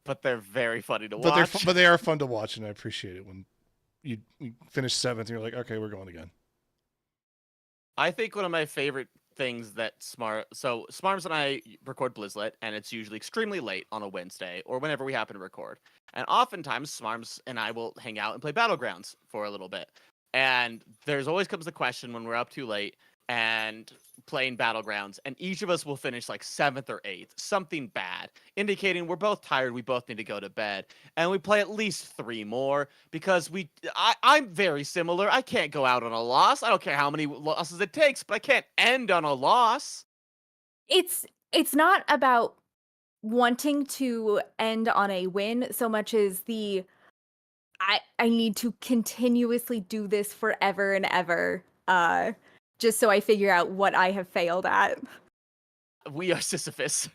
But they're very funny to watch. But they are fun to watch, and I appreciate it when you finish 7th and you're like, okay, we're going again. I think one of my favorite things that Smarms and I record Blizzlet, and it's usually extremely late on a Wednesday or whenever we happen to record. And oftentimes Smarms and I will hang out and play Battlegrounds for a little bit. And there's always comes the question when we're up too late and playing Battlegrounds, and each of us will finish like 7th or 8th, something bad, indicating we're both tired, we both need to go to bed, and we play at least 3 more because I'm very similar. I can't go out on a loss. I don't care how many losses it takes, but I can't end on a loss. It's not about wanting to end on a win so much as I need to continuously do this forever and ever, just so I figure out what I have failed at. We are Sisyphus.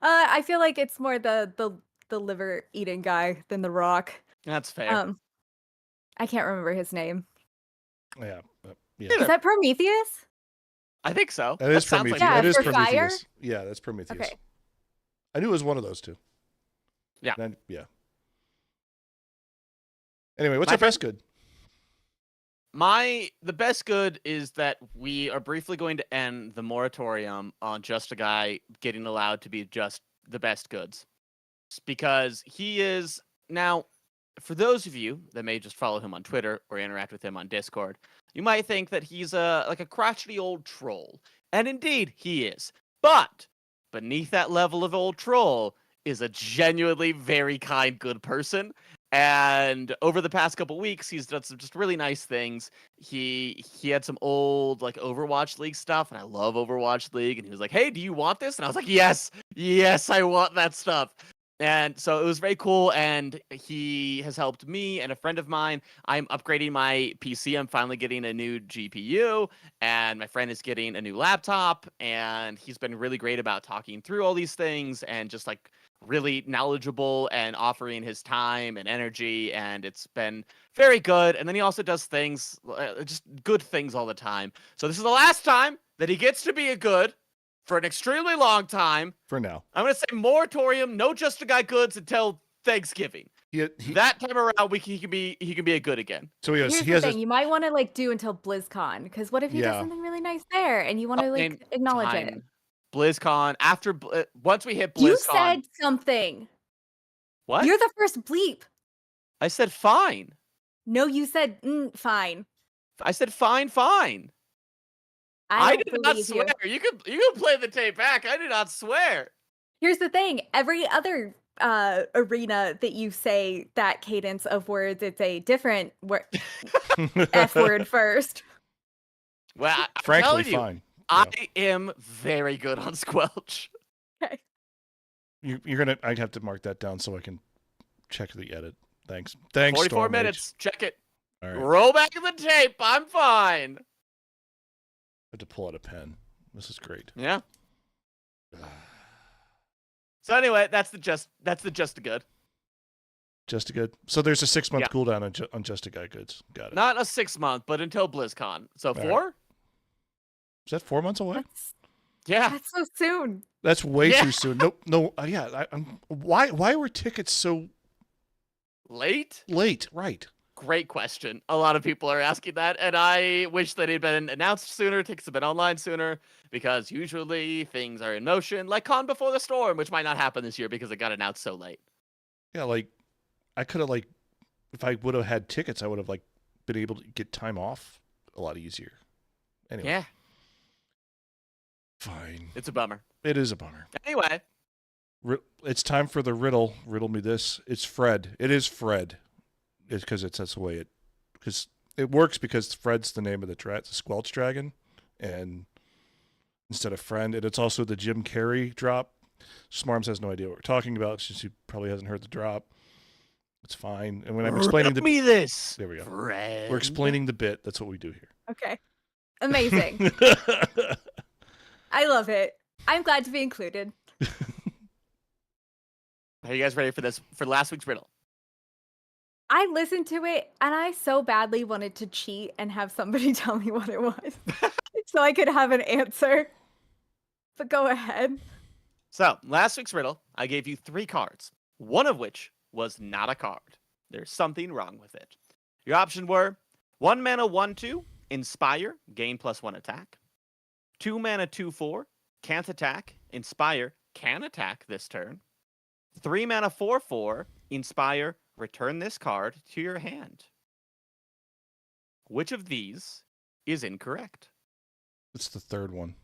I feel like it's more the liver eating guy than the Rock. That's fair. I can't remember his name. Yeah. Is that Prometheus? I think so. That is Prometheus. Like it is for Prometheus. fire? Yeah, that's Prometheus. Okay. I knew it was one of those two. Yeah. Yeah. Anyway, what's our best good? The best good is that we are briefly going to end the moratorium on Just a Guy getting allowed to be just the best goods. Because he is now, for those of you that may just follow him on Twitter or interact with him on Discord, you might think that he's like a crotchety old troll. And indeed, he is. But beneath that level of old troll is a genuinely very kind, good person. And over the past couple weeks, he's done some just really nice things. He had some old like Overwatch League stuff, and I love Overwatch League. And he was like, "Hey, do you want this?" And I was like, yes, I want that stuff." And so it was very cool, and he has helped me and a friend of mine. I'm upgrading my PC. I'm finally getting a new GPU, and my friend is getting a new laptop, and he's been really great about talking through all these things and just like really knowledgeable and offering his time and energy, and it's been very good. And then he also does things, just good things all the time. So this is the last time that he gets to be a good for an extremely long time. For now. I'm going to say moratorium, no Just a Guy goods until Thanksgiving. That time around, he can be a good again. So Here's the thing: you might want to like do until BlizzCon, because what if he does something really nice there, and you want to like acknowledge it? BlizzCon after once we hit BlizzCon. You said something. What? You're the first bleep. I said fine. No, you said fine. I said fine. I did not swear. You can play the tape back. I did not swear. Here's the thing: every other arena that you say that cadence of words, it's a different word. F word first. Well, frankly, fine. I am very good on Squelch. Okay. You're gonna. I have to mark that down so I can check the edit. Thanks. 44 Storm minutes. Check it. All right. Roll back the tape. I'm fine. I have to pull out a pen. This is great. Yeah. So anyway, that's the just a good. Just a good. So there's a 6-month cooldown on Just a Guy goods. Got it. Not a 6-month, but until BlizzCon. So 4? Right. Is that 4 months away? That's so soon. That's way too soon. No. Why were tickets so late? Late, right? Great question. A lot of people are asking that, and I wish that it had been announced sooner. Tickets have been online sooner, because usually things are in motion, like Con Before the Storm, which might not happen this year because it got announced so late. Yeah, like I could have if I would have had tickets, I would have been able to get time off a lot easier. Anyway. Yeah. Fine. It's a bummer. It is a bummer. Anyway. It's time for the riddle. Riddle me this. It's Fred. It is Fred. It's because that's the way because it works, because Fred's the name of the Squelch dragon, and instead of friend, and it's also the Jim Carrey drop. Smarms has no idea what we're talking about, since he probably hasn't heard the drop. It's fine. And when I'm explaining this. There we go. Friend. We're explaining the bit. That's what we do here. Okay. Amazing. I love it. I'm glad to be included. Are you guys ready for this? For last week's riddle? I listened to it, and I so badly wanted to cheat and have somebody tell me what it was so I could have an answer. But go ahead. So, last week's riddle, I gave you 3 cards, one of which was not a card. There's something wrong with it. Your options were 1 mana 1/2, Inspire, gain +1 attack. 2 mana 2/4, can't attack, Inspire, can attack this turn. 3 mana 4/4, Inspire, return this card to your hand. Which of these is incorrect? It's the third one.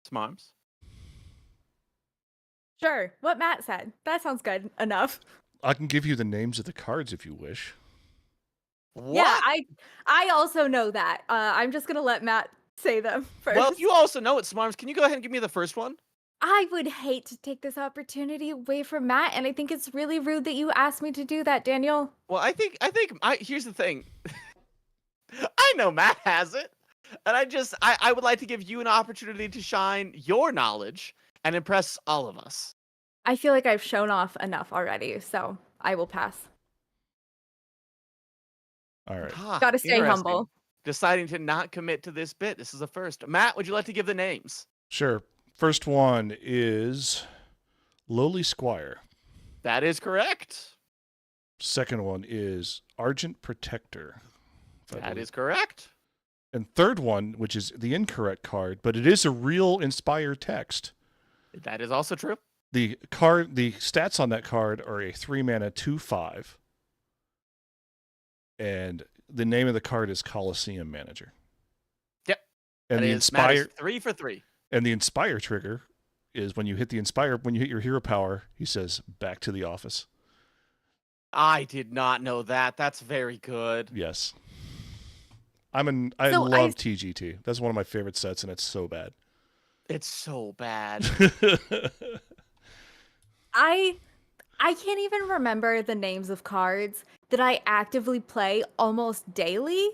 Smarms? Sure. What Matt said. That sounds good enough. I can give you the names of the cards if you wish. What? Yeah, I also know that. I'm just going to let Matt say them first. Well, you also know it, Smarms. Can you go ahead and give me the first one? I would hate to take this opportunity away from Matt, and I think it's really rude that you asked me to do that, Daniel. Well, I think here's the thing. I know Matt has it, and I would like to give you an opportunity to shine your knowledge and impress all of us. I feel like I've shown off enough already, so I will pass. All right. Gotta stay humble. Deciding to not commit to this bit. This is a first. Matt, would you like to give the names? Sure. First one is Lowly Squire. That is correct. Second one is Argent Protector. That is correct. And third one, which is the incorrect card, but it is a real Inspire text. That is also true. the stats on that card are a 3-mana 2/5, and the name of the card is Coliseum Manager. Yep. And That the is Matt is inspire 3 for 3. and the inspire trigger is when you hit your hero power, he says back to the office. I did not know that. That's very good. Yes. I love TGT. That's one of my favorite sets, and it's so bad. It's so bad. I can't even remember the names of cards that I actively play almost daily.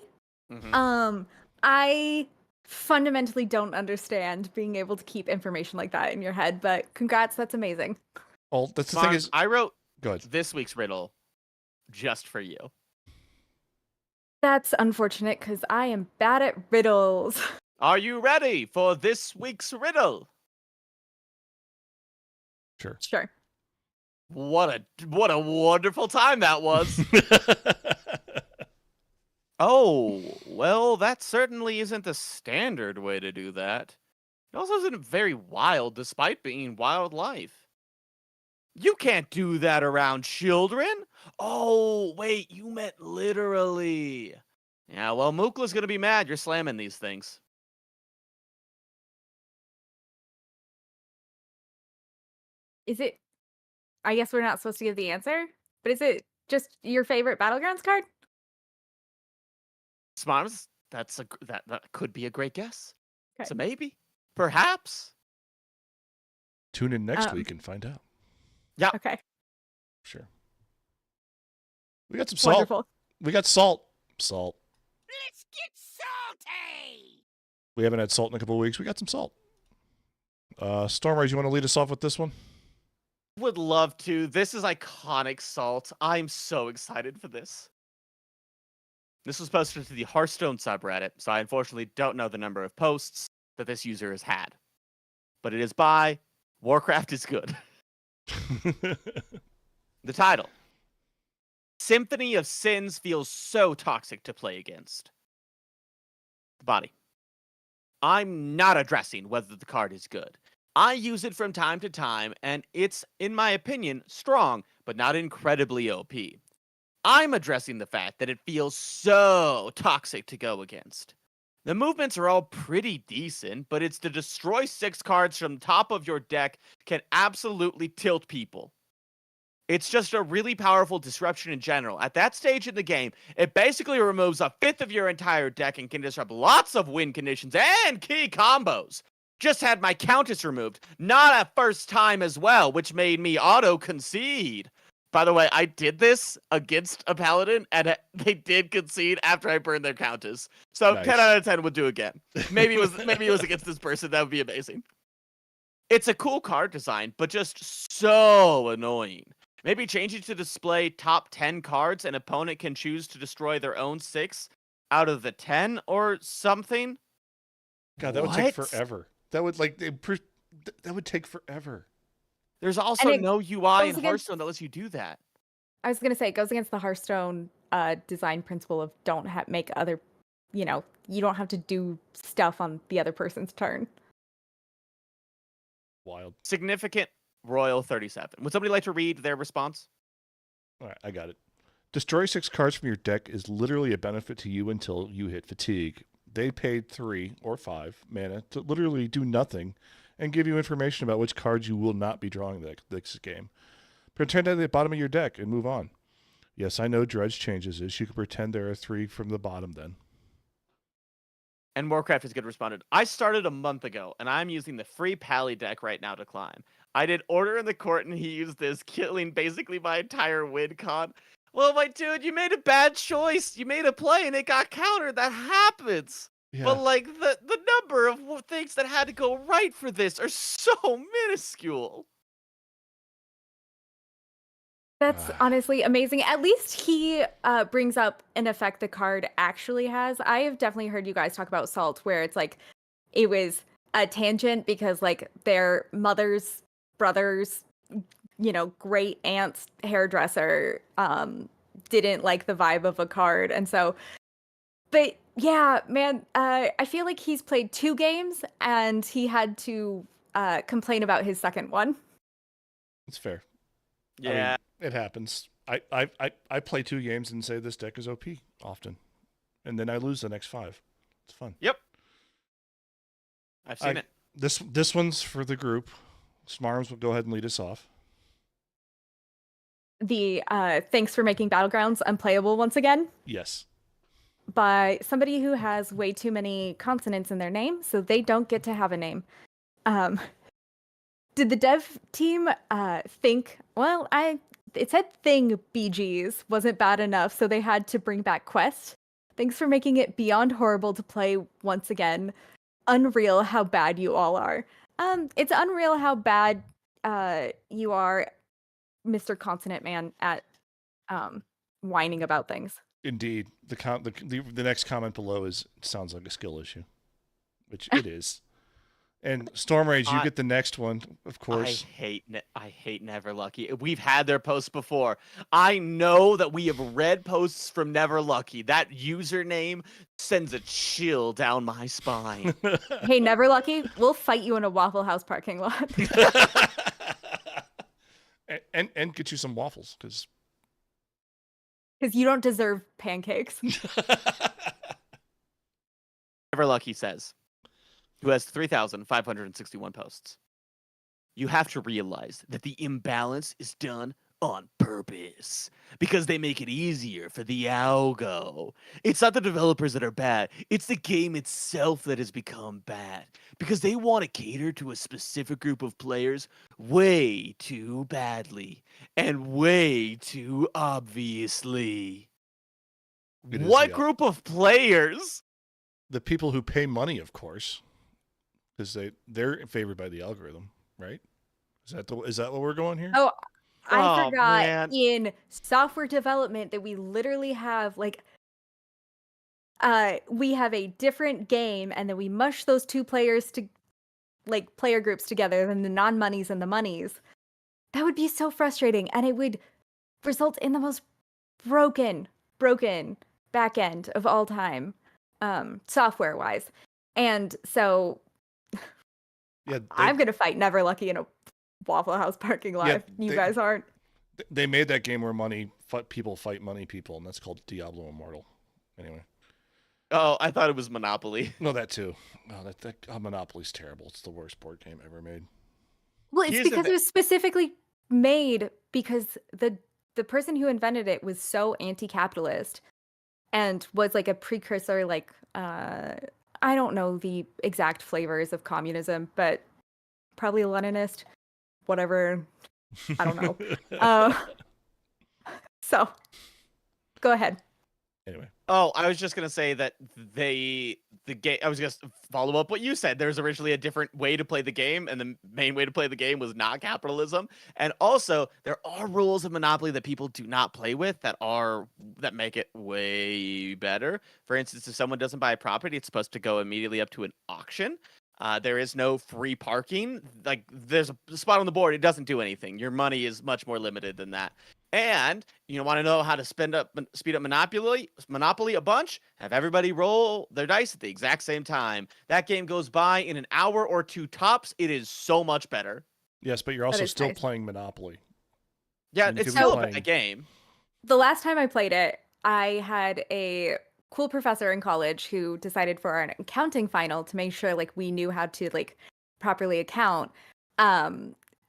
Mhm. I fundamentally don't understand being able to keep information like that in your head, but congrats, that's amazing. Well, that's the thing is, I wrote good. this week's riddle just for you. That's unfortunate because I am bad at riddles. Are you ready for this week's riddle? Sure. Sure. What a wonderful time that was. Oh, well, that certainly isn't the standard way to do that. It also isn't very wild despite being wildlife. You can't do that around children. Oh, wait, you meant literally. Yeah, well, Mookla's gonna be mad you're slamming these things. Is it? I guess we're not supposed to give the answer, but is it just your favorite Battlegrounds card? Smarms, that could be a great guess. Okay. So maybe, perhaps. Tune in next week and find out. Yeah. Okay. Sure. We got some salt. Wonderful. We got salt. Salt. Let's get salty! We haven't had salt in a couple of weeks. We got some salt. Stormrise, you want to lead us off with this one? Would love to. This is iconic salt. I'm so excited for this. This was posted to the Hearthstone subreddit, so I unfortunately don't know the number of posts that this user has had. But it is by Warcraft is Good. The title: Symphony of Sins feels so toxic to play against. The body: I'm not addressing whether the card is good. I use it from time to time, and it's, in my opinion, strong, but not incredibly OP. I'm addressing the fact that it feels so toxic to go against. The movements are all pretty decent, but it's to destroy 6 cards from the top of your deck can absolutely tilt people. It's just a really powerful disruption in general. At that stage in the game, it basically removes a fifth of your entire deck and can disrupt lots of win conditions and key combos. Just had my Countess removed, not at first time as well, which made me auto-concede. By the way, I did this against a Paladin, and they did concede after I burned their Countess. So Nice. 10 out of 10 would do again. Maybe it was against this person. That would be amazing. It's a cool card design, but just so annoying. Maybe change it to display top 10 cards, an opponent can choose to destroy their own 6 out of the 10 or something. God, that would take What? forever. That would take forever. There's also it no UI goes in against- Hearthstone that lets you do that. I was gonna say it goes against the Hearthstone design principle of don't make other, you don't have to do stuff on the other person's turn. Wild. Significant Royal 37. Would somebody like to read their response? All right, I got it. Destroy 6 cards from your deck is literally a benefit to you until you hit fatigue. They paid 3 or 5 mana to literally do nothing and give you information about which cards you will not be drawing this game. Pretend at the bottom of your deck and move on. Yes, I know Dredge changes this. You can pretend there are 3 from the bottom then. And Warcraft is good responded. I started a month ago, and I'm using the free Pally deck right now to climb. I did Order in the Court, and he used this, killing basically my entire win con. Well, my dude, you made a bad choice. You made a play, and it got countered. That happens. Yeah. But, like, the number of things that had to go right for this are so minuscule. That's honestly amazing. At least he brings up an effect the card actually has. I have definitely heard you guys talk about Salt, where it's like it was a tangent because like their mother's brother's, great aunt's hairdresser didn't like the vibe of a card, and so. But yeah, man, I feel like he's played 2 games and he had to complain about his second one. It's fair. Yeah. I mean, it happens. I play 2 games and say this deck is OP often, and then I lose the next 5. It's fun. Yep. I've seen it. This one's for the group. Smarms will go ahead and lead us off. The thanks for making Battlegrounds unplayable once again Yes. by somebody who has way too many consonants in their name, so they don't get to have a name. Did the dev team think, well, it said thing BGs wasn't bad enough, so they had to bring back Quest? Thanks for making it beyond horrible to play once again. Unreal how bad you all are. It's unreal how bad you are, Mr. Consonant Man, at whining about things. Indeed. The next comment below sounds like a skill issue, which it is. And Storm Rage, you get the next one, of course. I hate Never Lucky. We've had their posts before. I know that we have read posts from Never Lucky. That username sends a chill down my spine. Hey, Never Lucky, we'll fight you in a Waffle House parking lot. and get you some waffles, because you don't deserve pancakes. Never Lucky says, who has 3,561 posts. You have to realize that the imbalance is done on purpose because they make it easier for the algo. It's not the developers that are bad. It's the game itself that has become bad because they want to cater to a specific group of players way too badly and way too obviously. What group of players? The people who pay money, of course. Because they're favored by the algorithm, right? Is that what we're going here? Oh, I forgot man. in software development that we literally have we have a different game, and then we mush those 2 players to player groups together, than the non-monies and the monies. That would be so frustrating, and it would result in the most broken back end of all time, software wise. And so Yeah, I'm gonna fight Never Lucky in a Waffle House parking lot. Yeah, if you guys aren't. They made that game where people fight money people, and that's called Diablo Immortal. Anyway. Oh, I thought it was Monopoly. No, that too. No, Monopoly's terrible. It's the worst board game ever made. Well, it's because it was specifically made because the person who invented it was so anti-capitalist and was like a precursor, I don't know the exact flavors of communism, but probably a Leninist, whatever. I don't know. So, go ahead. Anyway. Oh, I was just gonna say that the game. I was just follow up what you said. There's originally a different way to play the game, and the main way to play the game was not capitalism. And also, there are rules of Monopoly that people do not play with that make it way better. For instance, if someone doesn't buy a property, it's supposed to go immediately up to an auction. There is no free parking. Like, there's a spot on the board. It doesn't do anything. Your money is much more limited than that. And you want to know how to speed up Monopoly a bunch? Have everybody roll their dice at the exact same time. That game goes by in an hour or 2 tops. It is so much better. Yes, but you're also still playing Monopoly. Yeah, it's still a bad game. The last time I played it, I had a cool professor in college who decided for an accounting final to make sure we knew how to properly account.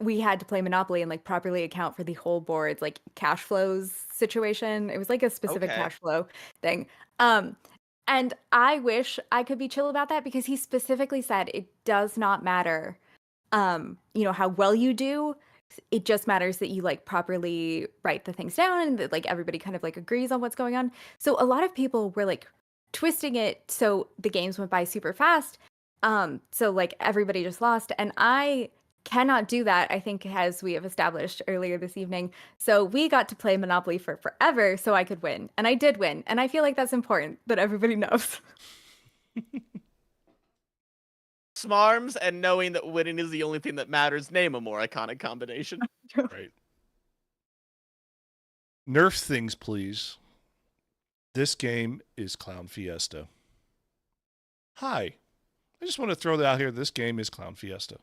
We had to play Monopoly and properly account for the whole board's cash flows situation. It was a specific cash flow thing. And I wish I could be chill about that because he specifically said it does not matter how well you do. It just matters that you properly write the things down and that everybody kind of agrees on what's going on. So a lot of people were twisting it so the games went by super fast. So everybody just lost, and I cannot do that, I think, as we have established earlier this evening. So we got to play Monopoly for forever so I could win. And I did win. And I feel like that's important that everybody knows. Smarms and knowing that winning is the only thing that matters. Name a more iconic combination. Right. Nerf things, please. This game is Clown Fiesta. Hi. I just want to throw that out here. This game is Clown Fiesta.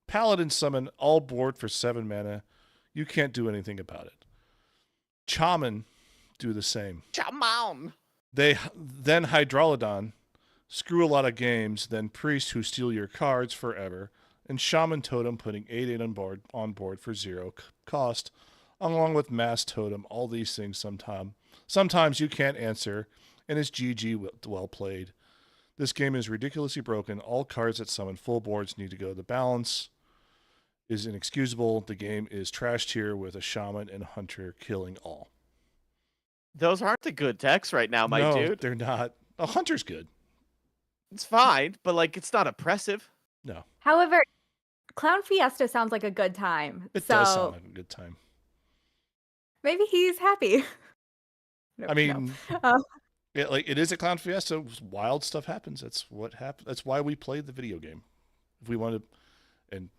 Paladin summon all board for 7 mana. You can't do anything about it. Shaman do the same. Shaman. They then Hydralodon, screw a lot of games, then Priest who steal your cards forever, and Shaman Totem putting 8/8 on board for 0 cost, along with Mass Totem. All these things sometimes you can't answer, and it's GG well played. This game is ridiculously broken. All cards that summon full boards need to go. The balance is inexcusable. The game is trash tier with a Shaman and Hunter killing all. Those aren't the good decks right now, my No, dude. they're not. A Hunter's good. It's fine, but like it's not oppressive. No, However, Clown Fiesta sounds like a good time. it so does sound like a good time. maybe he's happy. No, I mean, Uh, yeah, like it is a Clown Fiesta. Wild stuff happens. That's what happened. That's why we played the video game. If we wanted, and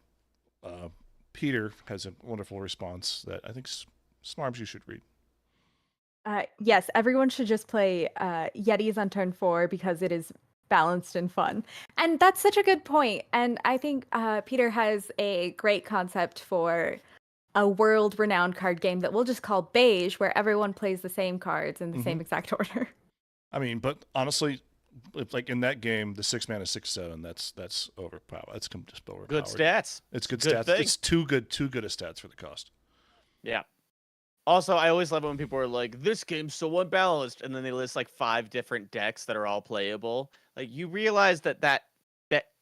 Peter has a wonderful response that I think Smarms you should read. yes, everyone should just play Yetis on turn 4 because it is balanced and fun. And that's such a good point. And I think Peter has a great concept for a world-renowned card game that we'll just call Beige, where everyone plays the same cards in the same exact order. I mean, but honestly, like in that game, the 6 mana 6/7. That's overpowered. That's just overpowered. Good stats. It's good Good stats. thing. It's too good a stats for the cost. Yeah. Also, I always love it when people are like, "This game's so unbalanced," and then they list like 5 different decks that are all playable. Like you realize that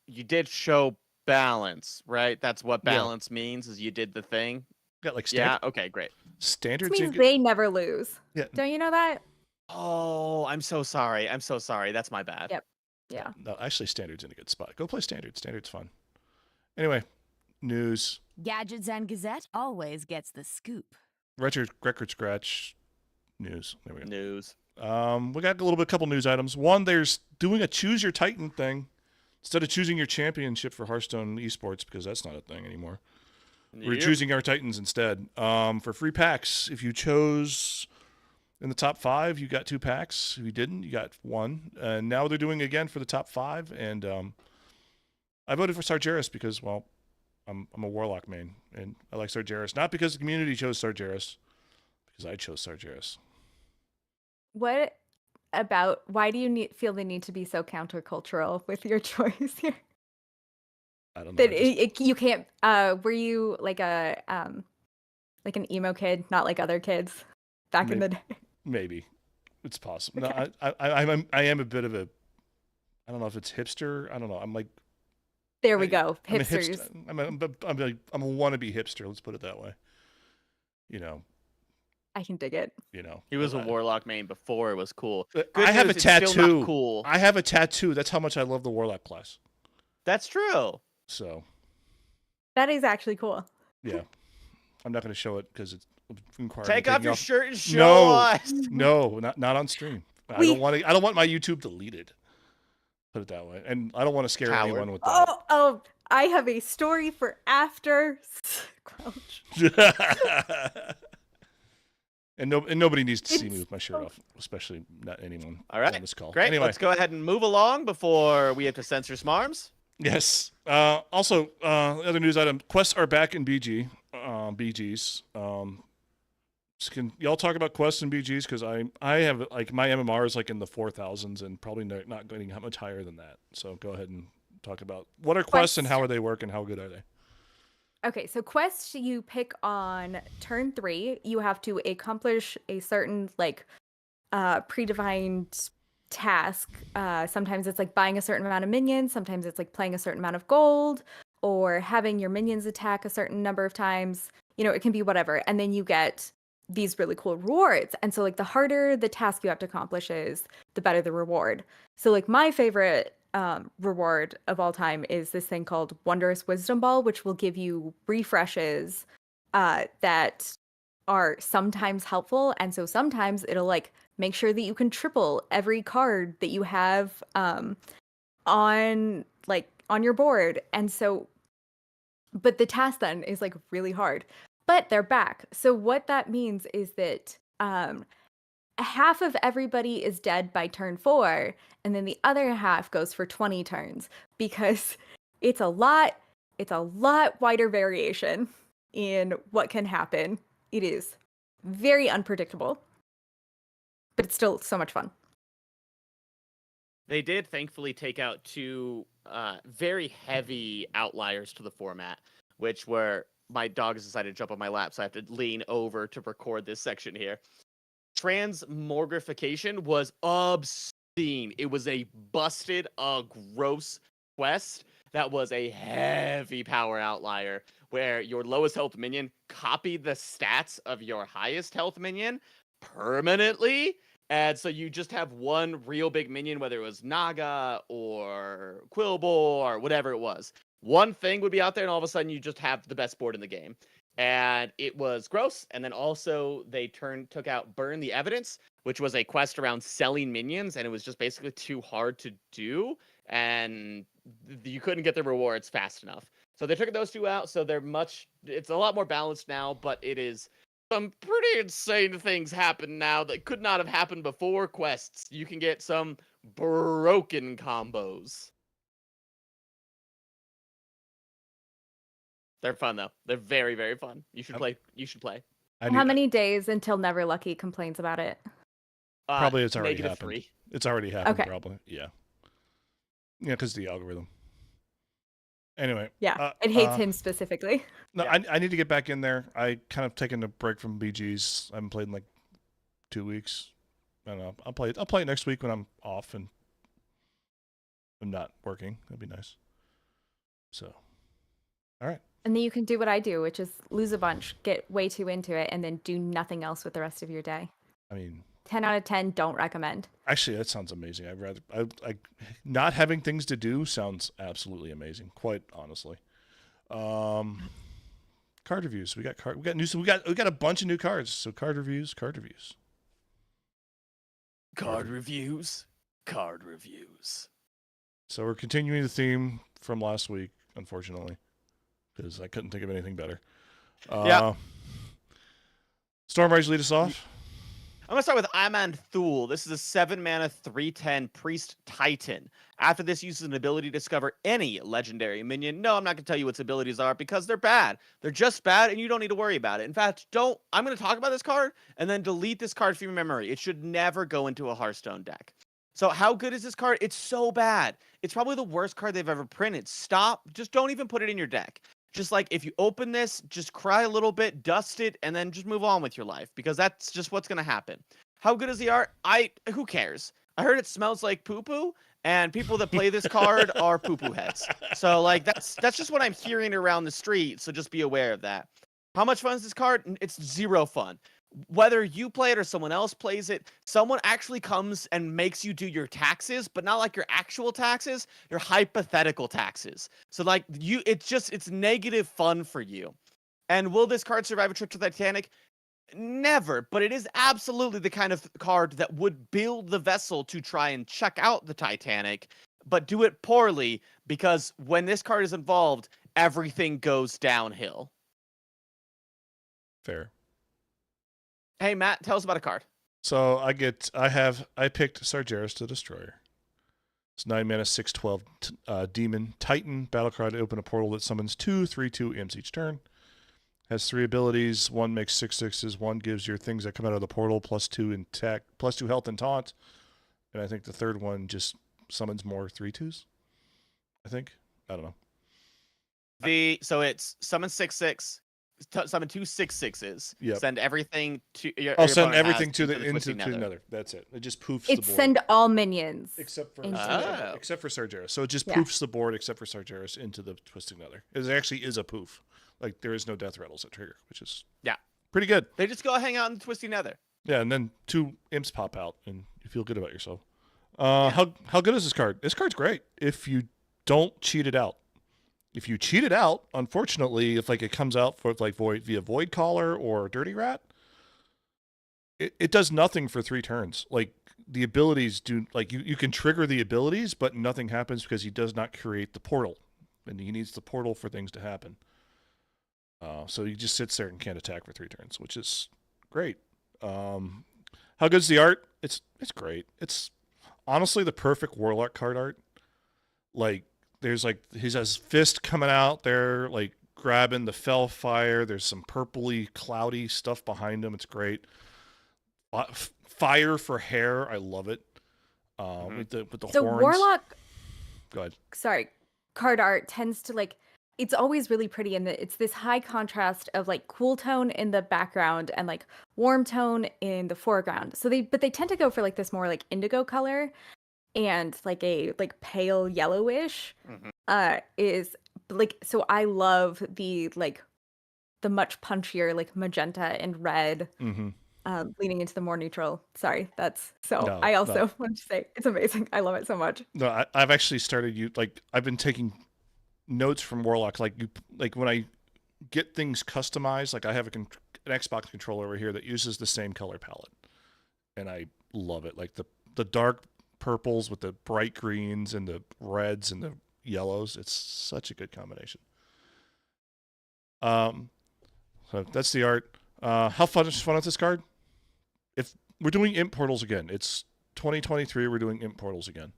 you did show balance, right? That's what Yeah. balance means. Is you did the thing. Got like Yeah. Okay. Great. standards. This means in- they never lose. Yeah. Don't you know that? Oh, I'm so sorry. I'm so sorry. That's my bad. Yep. Yeah. No, actually, standards in a good spot. Go play standards. Standards fun. Anyway, news. Gadgets and Gazette always gets the scoop. Record scratch news. There we go. News. We got a couple news items. One, there's doing a choose your Titan thing instead of choosing your championship for Hearthstone esports because that's not a thing anymore. We're Yep. choosing our Titans instead. For free packs, if you chose in the top 5, you got 2 packs. If you didn't, you got 1. And now they're doing it again for the top 5. And I voted for Sargeras because, well, I'm a Warlock main, and I like Sargeras. Not because the community chose Sargeras, because I chose Sargeras. What about why do you feel the need to be so countercultural with your choice here? I don't know. That you can't. Were you like an emo kid, not like other kids back in the day? Maybe it's possible. Okay. No, I am a bit of a. I don't know if it's hipster. I don't know. I'm like. There we go, I'm a hipsters. hipster. I'm a wannabe hipster. Let's put it that way. You know. I can dig it. You know. He was a but, Warlock main before it was cool. I Good have news, a it's still tattoo. not cool. I have a tattoo. That's how much I love the Warlock class. That's true. So That is actually cool. yeah, I'm not going to show it because it's required. Take off your shirt and show No. us. No, not on stream. I We- don't want my YouTube deleted. Put it that way. And I don't want to scare Coward. anyone with that. Oh, I have a story for after Squelch. and nobody needs to see me It's with my shirt so- off, especially not anyone All right, on this call. Great. Anyway, Let's go ahead and move along before we have to censor Smarms. yes. Also, other news item: quests are back in BG. BGs. Can y'all talk about quests and BGs? Because I have like my MMR is like in the 4,000s and probably not getting much higher than that. So go ahead and talk about what are quests and how are they work and how good are they? Okay, so quests you pick on turn 3. You have to accomplish a certain predefined task. Sometimes it's like buying a certain amount of minions. Sometimes it's like playing a certain amount of gold or having your minions attack a certain number of times. You know, it can be whatever. And then you get these really cool rewards. And so like the harder the task you have to accomplish is, the better the reward. So like my favorite reward of all time is this thing called Wondrous Wisdom Ball, which will give you refreshes that are sometimes helpful. And so sometimes it'll like make sure that you can triple every card that you have on your board. And so, but the task then is like really hard. But they're back. So what that means is that half of everybody is dead by turn 4, and then the other half goes for 20 turns because it's a lot It's a lot wider variation in what can happen. It is very unpredictable, but it's still so much fun. They did thankfully take out two very heavy outliers to the format, which were my dog has decided to jump on my lap, so I have to lean over to record this section here. Transmogrification was obscene. It was a busted, gross quest that was a heavy power outlier where your lowest health minion copied the stats of your highest health minion permanently. And so you just have one real big minion, whether it was Naga or Quilbo or whatever it was. One thing would be out there, and all of a sudden you just have the best board in the game. And it was gross. And then also they took out Burn the Evidence, which was a quest around selling minions, and it was just basically too hard to do, and you couldn't get the rewards fast enough. So they took those two out, so it's a lot more balanced now, but it is some pretty insane things happen now that could not have happened before quests. You can get some broken combos. They're fun though. They're very, very fun. You should play. You should play. How many days until Never Lucky complains about it? Probably it's already happened. -3. It's already happened, Okay. probably. Yeah. Yeah, because the algorithm. Anyway. Yeah, it hates him specifically. No, Yeah. I need to get back in there. I kind of taken a break from BGs. I haven't played in like 2 weeks. I don't know. I'll play it next week when I'm off and I'm not working. That'd be nice. So, all right. And then you can do what I do, which is lose a bunch, get way too into it, and then do nothing else with the rest of your day. I mean, 10 out of 10, don't recommend. actually, that sounds amazing. I not having things to do sounds absolutely amazing. Quite honestly. Card reviews. We got news. We got a bunch of new cards. So card reviews. Card reviews. Card reviews. So we're continuing the theme from last week, unfortunately, because I couldn't think of anything better. Yeah. Stormrise, lead us off. I'm going to start with Aman Thul. This is a 7-mana, 3/10 Priest Titan. After this, uses an ability to discover any legendary minion. No, I'm not going to tell you what its abilities are because they're bad. They're just bad, and you don't need to worry about it. In fact, I'm going to talk about this card and then delete this card from your memory. It should never go into a Hearthstone deck. So how good is this card? It's so bad. It's probably the worst card they've ever printed. Stop. Just don't even put it in your deck. Just like if you open this, just cry a little bit, dust it, and then just move on with your life because that's just what's gonna happen. How good is the art? Who cares? I heard it smells like poo-poo, and people that play this card are poo-poo heads. So like that's just what I'm hearing around the street. So just be aware of that. How much fun is this card? It's 0 fun. Whether you play it or someone else plays it, someone actually comes and makes you do your taxes, but not like your actual taxes, your hypothetical taxes. So like it's negative fun for you. And will this card survive a trip to the Titanic? Never, but it is absolutely the kind of card that would build the vessel to try and check out the Titanic, but do it poorly because when this card is involved, everything goes downhill. Fair. Hey, Matt, tell us about a card. So I picked Sargeras the Destroyer. It's 9 mana, 6/12 demon Titan battle cry to open a portal that summons 2 3/2 imps each turn. Has 3 abilities. 1 makes 6/6s. 1 gives your things that come out of the portal +2 in tech, +2 health and taunt. And I think the third one just summons more 3/2s. I think. I don't know. So it's summon 6/6. Summon 2 6/6s. Yep. Send everything to your. I'll your send opponent everything has to into Twisting Nether. another. That's it. It just poofs It's the board. send all minions. Except for into Oh. except for Sargeras. So it just Yeah. poofs the board except for Sargeras into the Twisting Nether. It actually is a poof. Like there is no death rattles at trigger, which is pretty good. They just go hang out in the Twisting Nether. Yeah, and then 2 imps pop out and you feel good about yourself. How good is this card? This card's great if you don't cheat it out. If you cheat it out, unfortunately, if like it comes out for like via Void Caller or Dirty Rat, it does nothing for 3 turns. Like the abilities do, like you can trigger the abilities, but nothing happens because he does not create the portal, and he needs the portal for things to happen. So he just sits there and can't attack for 3 turns, which is great. How good's the art? It's great. It's honestly the perfect Warlock card art. Like there's like he has his fist coming out there, like grabbing the fellfire. There's some purpley, cloudy stuff behind him. It's great. Fire for hair. I love it. With the So horns. Warlock, Go ahead. sorry, card art tends to like it's always really pretty and it's this high contrast of like cool tone in the background and like warm tone in the foreground. So they tend to go for like this more like indigo color and like a like pale yellowish is like so I love the like the much punchier like magenta and red leaning into the more neutral. Sorry, that's so No, I also no. want to say it's amazing. I love it so much. No, I've actually started I've been taking notes from Warlock. Like when I get things customized, like I have an Xbox controller over here that uses the same color palette, and I love it. Like the dark purples with the bright greens and the reds and the yellows. It's such a good combination. So that's the art. How fun is this card? If we're doing imp portals again, it's 2023. We're doing imp portals again.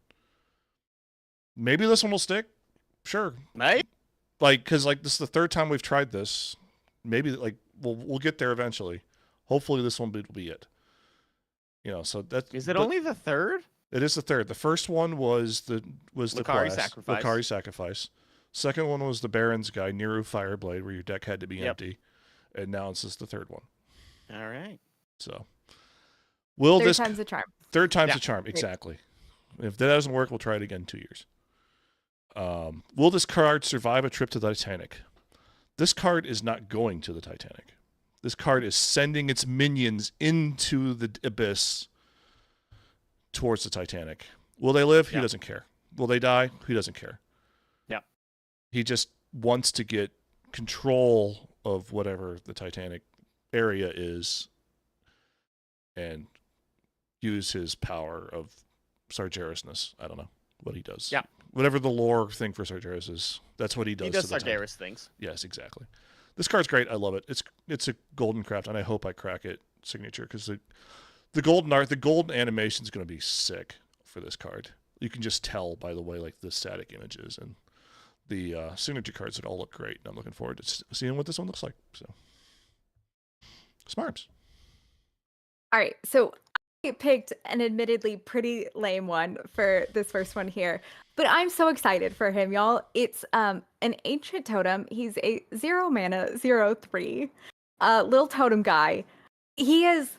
Maybe this one will stick. Sure. Right? Like, cause like this is the third time we've tried this. Maybe like we'll get there eventually. Hopefully this one will be it. You know, so that Is it only the third? It is the third. The first one was the Lucari quest, Sacrifice. Lucari Sacrifice. Second one was the Baron's Guy, Niru Fireblade, where your deck had to be Yep. empty. And now this is the third one. All right. So will Third this time's a charm. third time's Yeah. a charm, exactly. If that doesn't work, we'll try it again in 2 years. Will this card survive a trip to the Titanic? This card is not going to the Titanic. This card is sending its minions into the abyss towards the Titanic. Will they live? He Yeah. doesn't care. Will they die? He doesn't care. Yeah. He just wants to get control of whatever the Titanic area is and use his power of Sargerasness. I don't know what he does. Yeah. Whatever the lore thing for Sargeras is, that's what he does. He does to the Titan. Sargeras things. Yes, exactly. This card's great. I love it. It's a golden craft, and I hope I crack it signature because the golden art, the golden animation is going to be sick for this card. You can just tell by the way like the static images and the signature cards that all look great. And I'm looking forward to seeing what this one looks like. So, Smarms. All right, so I picked an admittedly pretty lame one for this first one here, but I'm so excited for him, y'all. It's an ancient totem. He's a 0 mana, 0/3, little totem guy. He is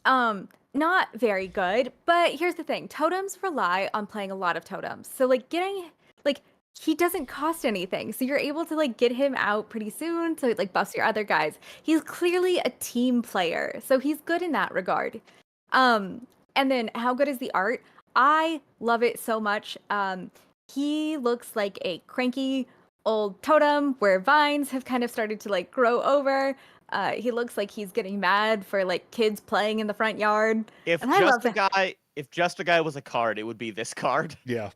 not very good, but here's the thing. Totems rely on playing a lot of totems. So like he doesn't cost anything. So you're able to like get him out pretty soon to like buff your other guys. He's clearly a team player. So he's good in that regard. And then how good is the art? I love it so much. He looks like a cranky old totem where vines have kind of started to like grow over. He looks like he's getting mad for like kids playing in the front yard. If And I love just a guy was a card, it would be this card. Yeah.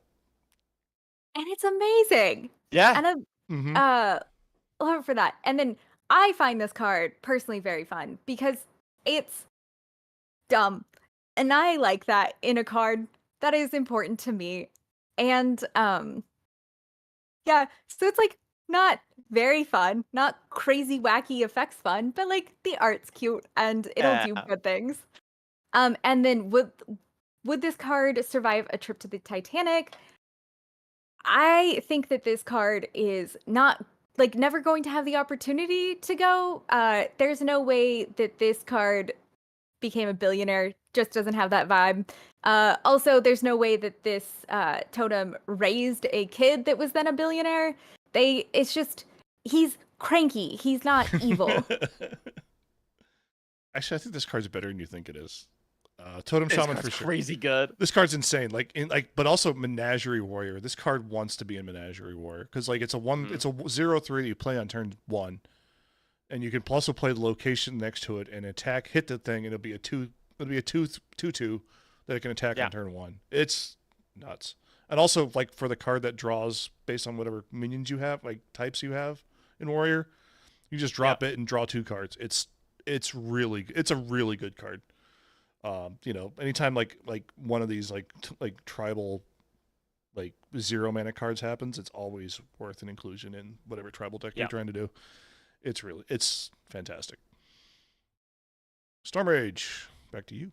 And it's amazing. Yeah. And I Mm-hmm. love it for that. And then I find this card personally very fun because it's dumb. And I like that in a card that is important to me. And yeah, so it's like not very fun, not crazy wacky effects fun, but like the art's cute and it'll do Yeah. good things. And then would this card survive a trip to the Titanic? I think that this card is not like never going to have the opportunity to go. There's no way that this card became a billionaire. Just doesn't have that vibe. Also, there's no way that this totem raised a kid that was then a billionaire. It's just he's cranky. He's not evil. Actually, I think this card's better than you think it is. Totem This Shaman card's for sure. crazy good. This card's insane. But also Menagerie Warrior. This card wants to be in Menagerie Warrior because like it's a 0/3 that you play on turn 1, and you can also play the location next to it and attack, hit the thing, and it'll be a 2/2 that it can attack on turn 1. It's nuts. And also like for the card that draws based on whatever minions you have, like types you have in Warrior, you just drop it and draw 2 cards. It's a really good card. You know, anytime like one of these like tribal like 0 mana cards happens, it's always worth an inclusion in whatever tribal deck you're trying to do. It's fantastic. Storm Rage, back to you.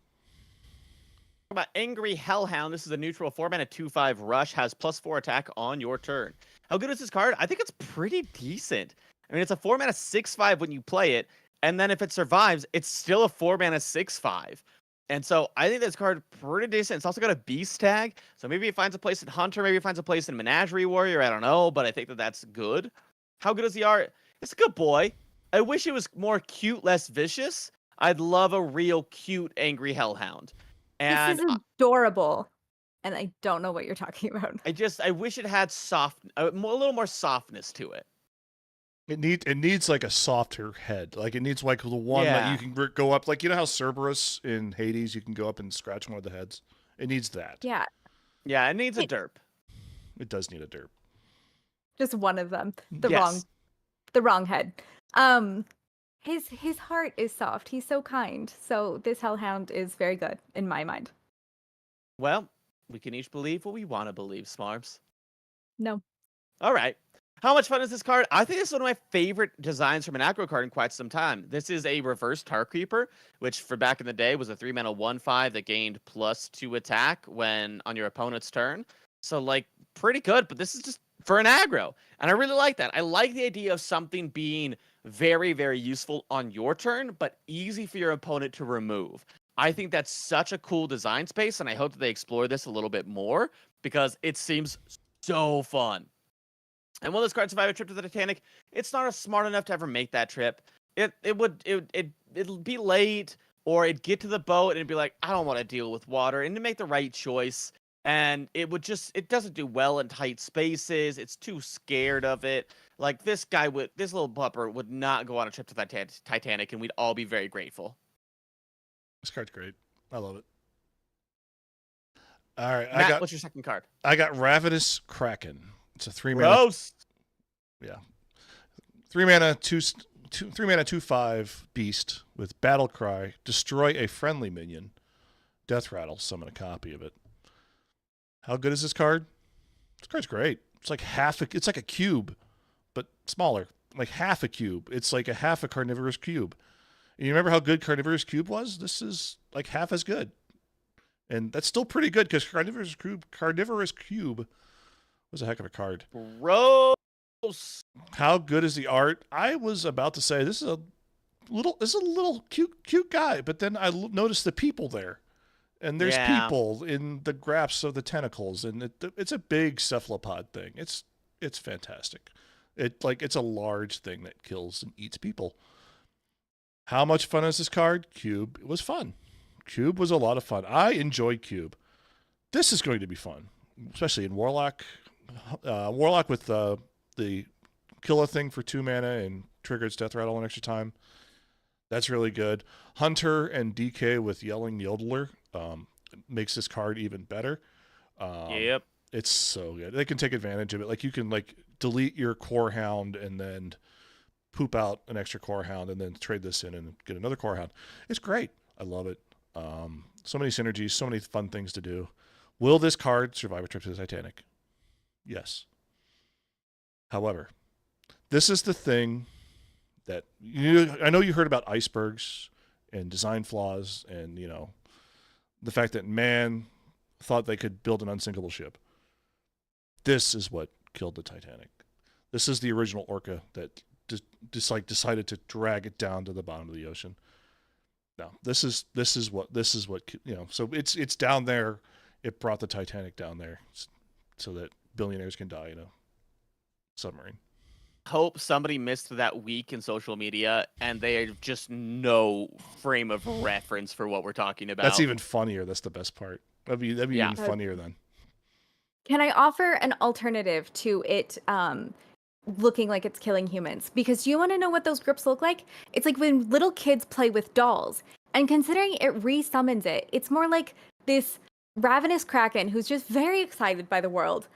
About Angry Hellhound. This is a neutral 4-mana 2/5 rush, has +4 attack on your turn. How good is this card? I think it's pretty decent. I mean, it's a 4-mana 6/5 when you play it, and then if it survives, it's still a 4-mana 6/5. And so I think this card pretty decent. It's also got a beast tag, so maybe it finds a place in Hunter, maybe it finds a place in Menagerie Warrior. I don't know, but I think that that's good. How good is the art? It's a good boy. I wish it was more cute, less vicious. I'd love a real cute Angry Hellhound. And This is adorable, and I don't know what you're talking about. I wish it had a little more softness to it. It needs like a softer head. Like it needs like the one that you can go up. Like, you know how Cerberus in Hades, you can go up and scratch one of the heads? It needs that. Yeah, Yeah, it needs a derp. It does need a derp. just one of them. Yes. The wrong head. His heart is soft. He's so kind. So this Hellhound is very good in my mind. Well, we can each believe what we want to believe, Smarms. No. All right. How much fun is this card? I think it's one of my favorite designs from an aggro card in quite some time. This is a reverse Tar Creeper, which for back in the day was a 3-mana 1/5 that gained +2 attack when on your opponent's turn. So, like, pretty good, but this is just for an aggro. And I really like that. I like the idea of something being very, very useful on your turn, but easy for your opponent to remove. I think that's such a cool design space, and I hope that they explore this a little bit more because it seems so fun. And will this card survive a trip to the Titanic? It's not smart enough to ever make that trip. It'll be late, or it'd get to the boat and it'd be like, I don't want to deal with water, and to make the right choice. And it doesn't do well in tight spaces. It's too scared of it. Like this little pupper would not go on a trip to the Titanic, and we'd all be very grateful. This card's great. I love it. All right, Matt, what's your second card? I got Ravenous Kraken. It's a 3-mana. Gross. Yeah. 3-mana 2/5 beast with Battle Cry. Destroy a friendly minion. Death Rattle. Summon a copy of it. How good is this card? This card's great. It's like it's like a cube, but smaller. Like half a cube. It's like a half a Carnivorous Cube. And you remember how good Carnivorous Cube was? This is like half as good. And that's still pretty good because Carnivorous Cube was a heck of a card. Gross. How good is the art? I was about to say this is a little cute guy, but then I noticed the people there, and there's people in the grafts of the tentacles, and it's a big cephalopod thing. It's fantastic. It's a large thing that kills and eats people. How much fun is this card? Cube. It was fun. Cube was a lot of fun. I enjoyed Cube. This is going to be fun, especially in Warlock. Warlock with the kill a thing for 2 mana and triggers Death Rattle an extra time. That's really good. Hunter and DK with Yelling Yodeler makes this card even better. Yep. It's so good. They can take advantage of it. Like you can delete your Core Hound and then poop out an extra Core Hound and then trade this in and get another Core Hound. It's great. I love it. So many synergies, so many fun things to do. Will this card survive a trip to the Titanic? Yes. However, this is the thing that I know you heard about icebergs and design flaws and, the fact that man thought they could build an unsinkable ship. This is what killed the Titanic. This is the original Orca that decided to drag it down to the bottom of the ocean. No, this is what so it's down there. It brought the Titanic down there so that billionaires can die in a submarine. Hope somebody missed that week in social media and they have just no frame of reference for what we're talking about. That's even funnier. That's the best part. That'd be even funnier then. Can I offer an alternative to it looking like it's killing humans? Because you want to know what those grips look like? It's like when little kids play with dolls. And considering it resummons it, it's more like this ravenous kraken who's just very excited by the world.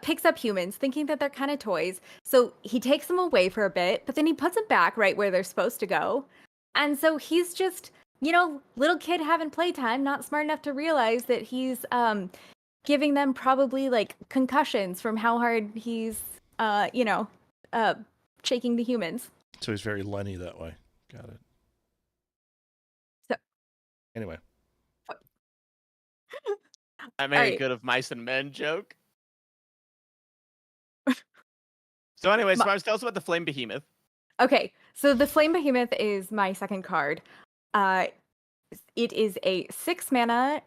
Picks up humans thinking that they're kind of toys. So he takes them away for a bit, but then he puts them back right where they're supposed to go. And so he's just, little kid having playtime, not smart enough to realize that he's giving them probably like concussions from how hard he's, shaking the humans. So he's very Lenny that way. Got it. So Anyway, I made a Alright. good of mice and men joke. So anyway, Ma- Smarms, tell us about the Flame Behemoth. Okay, so the Flame Behemoth is my second card. It is a 6 mana,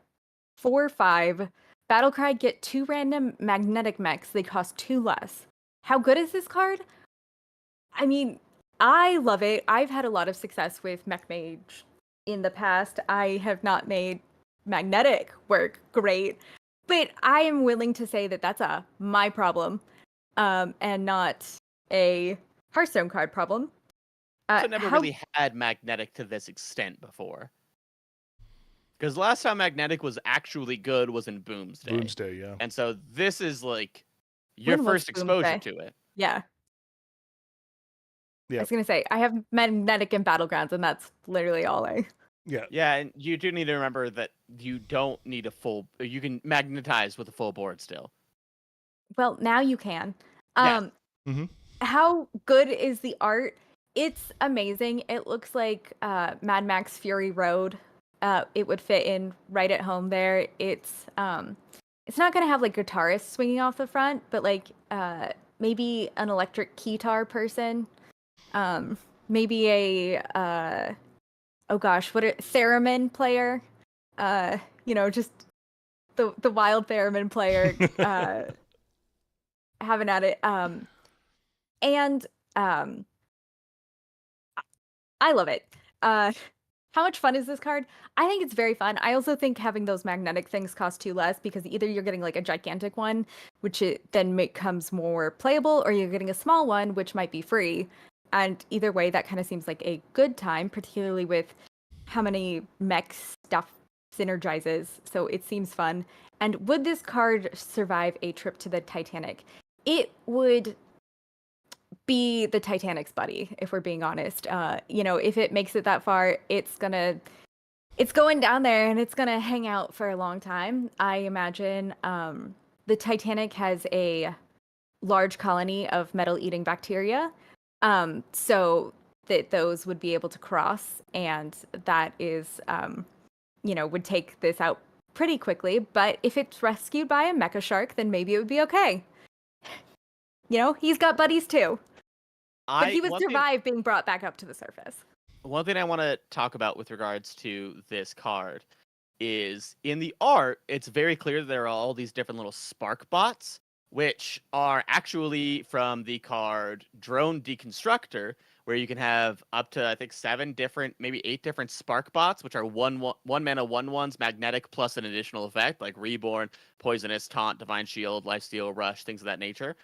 4/5 battlecry. Get 2 random magnetic mechs. They cost 2 less. How good is this card? I mean, I love it. I've had a lot of success with Mech Mage in the past. I have not made magnetic work great, but I am willing to say that that's my problem, and not a Hearthstone card problem. I never How really had magnetic to this extent before. Because last time magnetic was actually good was in Boomsday. Boomsday, yeah. And so this is like your When was first exposure Boomsday? to it. Yeah. I Yeah. was gonna say I have magnetic in battlegrounds, and that's literally all I. Yeah. Yeah, and you do need to remember that you don't need a full. You can magnetize with a full board still. Well, now you can. Yes. How good is the art? It's amazing. It looks like Mad Max Fury Road. It would fit in right at home there. It's not gonna have like guitarists swinging off the front, but like maybe an electric guitar person. Maybe a theremin player. Just the wild theremin player having at it. And I love it. How much fun is this card? I think it's very fun. I also think having those magnetic things cost 2 less because either you're getting like a gigantic one, which it then becomes more playable, or you're getting a small one, which might be free. And either way, that kind of seems like a good time, particularly with how many mech stuff synergizes. So it seems fun. And would this card survive a trip to the Titanic? It would be the Titanic's buddy, if we're being honest. If it makes it that far, it's going down there and it's gonna hang out for a long time. I imagine the Titanic has a large colony of metal-eating bacteria, so that those would be able to cross, and that is, would take this out pretty quickly. But if it's rescued by a mecha shark, then maybe it would be okay. He's got buddies too. But he would survive being brought back up to the surface. One thing I want to talk about with regards to this card is in the art, it's very clear that there are all these different little spark bots, which are actually from the card Drone Deconstructor, where you can have up to, I think, 7 different, maybe 8 different spark bots, which are one mana 1/1s, magnetic plus an additional effect like Reborn, Poisonous, Taunt, Divine Shield, Lifesteal, Rush, things of that nature.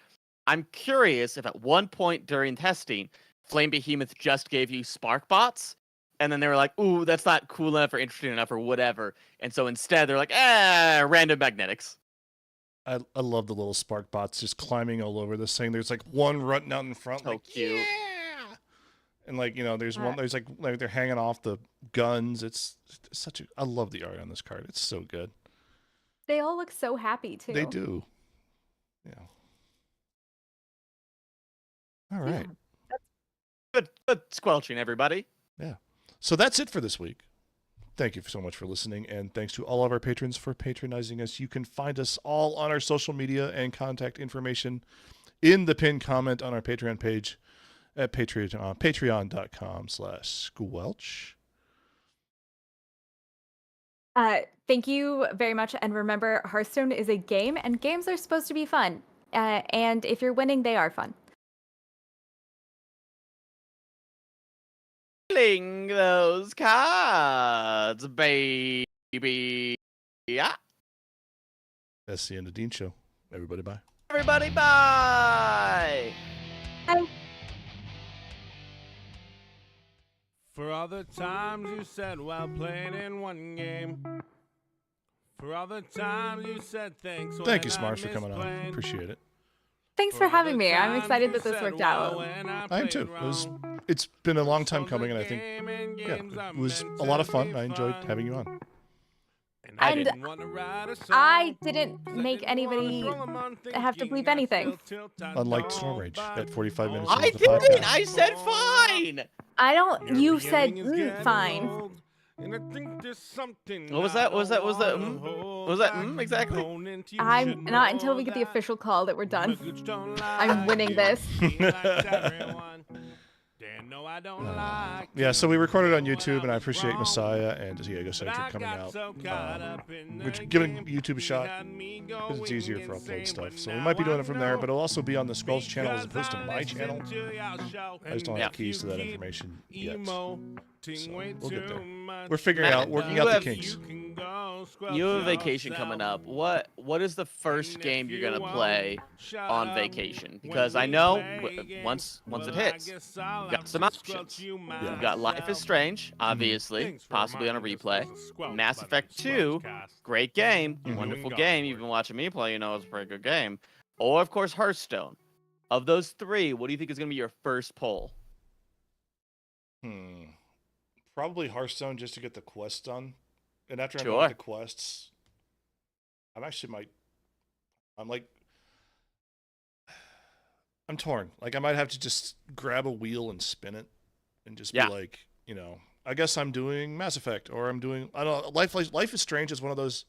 I'm curious if at one point during testing, Flame Behemoth just gave you spark bots, and then they were like, ooh, that's not cool enough or interesting enough or whatever. And so instead, they're like, random magnetics. I love the little spark bots just climbing all over this thing. There's like one running out in front, So like cute. yeah, and like there's one. There's like they're hanging off the guns. It's such a. I love the art on this card. It's so good. They all look so happy too. They do. Yeah. All right. Good squelching, everybody. Yeah. So that's it for this week. Thank you so much for listening, and thanks to all of our patrons for patronizing us. You can find us all on our social media and contact information in the pinned comment on our Patreon page at patreon.com/squelch. Thank you very much. And remember, Hearthstone is a game, and games are supposed to be fun. And if you're winning, they are fun. Playing those cards, baby. Yeah. That's the end of Dean Show. Everybody, bye. Everybody, bye. Bye. For all the times you said while playing in one game. For all the times you said thanks. Thank you, Smarms, for coming on. Appreciate it. Thanks for having me. I'm excited that this worked out. I am too. It's been a long time coming, and I think it was a lot of fun. I enjoyed having you on. I And didn't. I didn't make anybody have to bleep anything. Unlike Storm Rage at 45 minutes I into the didn't. podcast. I said fine. I don't. You said fine. What was that? Was that? Was that? Was that? Exactly. I'm not until we get the official call that we're done. I'm winning this. Yeah, so we recorded on YouTube, and I appreciate Messiah and Diego Centric coming out. We're giving YouTube a shot because it's easier for upload stuff. So we might be doing it from there, but it'll also be on the Squelch channel as opposed to my channel. I just don't have keys to that information yet. So we'll get there. We're figuring out, working out the kinks. You have a vacation coming up. What is the first game you're gonna play on vacation? Because I know once it hits, you've got some options. You've got Life is Strange, obviously, possibly on a replay. Mass Effect 2, great game, wonderful game. You've been watching me play, you know it's a pretty good game. Or of course Hearthstone. Of those three, what do you think is gonna be your first poll? Probably Hearthstone just to get the quests done. And after I'm done Sure. with the quests, I'm torn. Like I might have to just grab a wheel and spin it and just be like, you know, I guess I'm doing Mass Effect or I'm doing, I don't know, Life is Strange is one of those,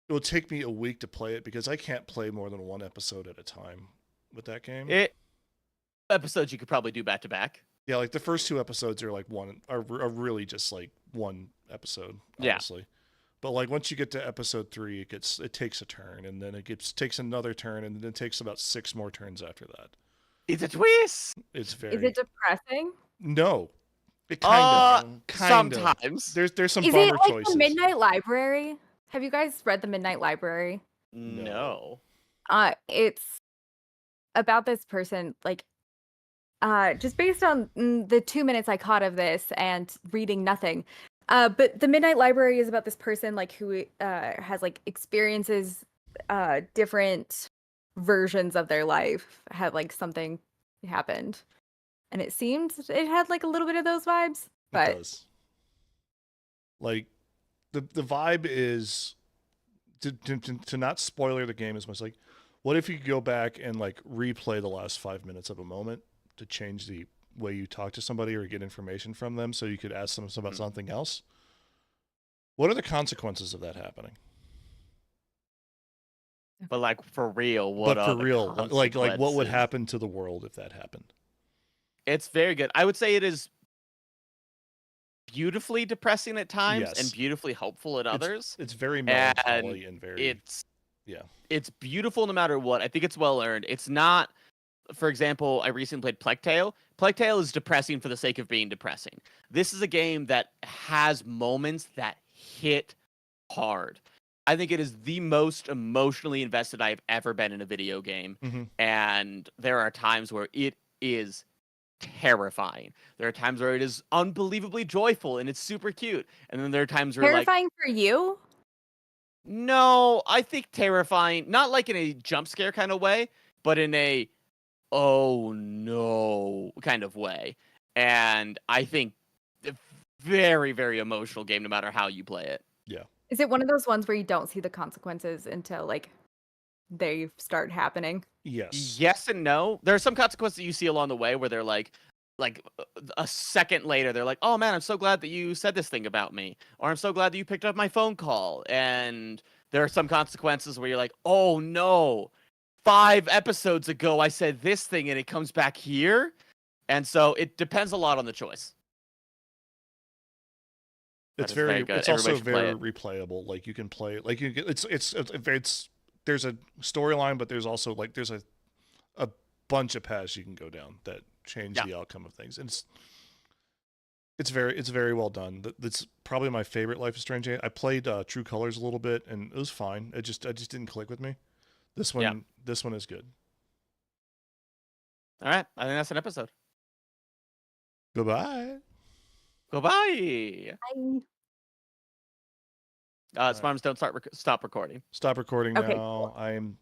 it will take me a week to play it because I can't play more than one episode at a time with that game. Episodes you could probably do back to back. Yeah, like the first two episodes are like are really just like one episode, honestly. Yeah. But like once you get to episode 3, it takes a turn, and then takes another turn, and then it takes about 6 more turns after that. It's a twist. It's very. Is it depressing? No, it kind of. Sometimes there's some Is bummer it like choices. the Midnight Library? Have you guys read the Midnight Library? No. It's about this person, like, just based on the 2 minutes I caught of this and reading nothing. But the Midnight Library is about this person, like, who has like experiences, different versions of their life had like something happened, and it seemed it had like a little bit of those vibes. But it does. Like the vibe is to not spoiler the game as much. Like, what if you could go back and like replay the last 5 minutes of a moment to change the way you talk to somebody or get information from them so you could ask them about something else? What are the consequences of that happening? But like for real, like what would happen to the world if that happened? It's very good. I would say it is beautifully depressing at times and beautifully hopeful at others. It's very melancholy and very it's beautiful no matter what. I think it's well earned. It's not, for example, I recently played Plague Tale. Plague Tale is depressing for the sake of being depressing. This is a game that has moments that hit hard. I think it is the most emotionally invested I've ever been in a video game. And there are times where it is terrifying. There are times where it is unbelievably joyful and it's super cute. And then there are times where terrifying for you? No, I think terrifying, not like in a jump scare kind of way, but in a oh no kind of way. And I think a very, very emotional game no matter how you play it. Yeah. Is it one of those ones where you don't see the consequences until like they start happening? Yes. Yes and no. There are some consequences that you see along the way where they're like a second later, they're like, oh man, I'm so glad that you said this thing about me. Or I'm so glad that you picked up my phone call. And there are some consequences where you're like, oh no, 5 episodes ago I said this thing and it comes back here. And so it depends a lot on the choice. It's also very replayable. Like you can play, like you get, it's there's a storyline, but there's also like there's a bunch of paths you can go down that change the outcome of things. And it's very well done. That's probably my favorite Life is Strange game. I played True Colors a little bit and it was fine. I just didn't click with me. This one is good. All right, I think that's an episode. Goodbye. Goodbye. Bye. Smarms, don't stop recording. Stop recording now. Okay, cool. I'm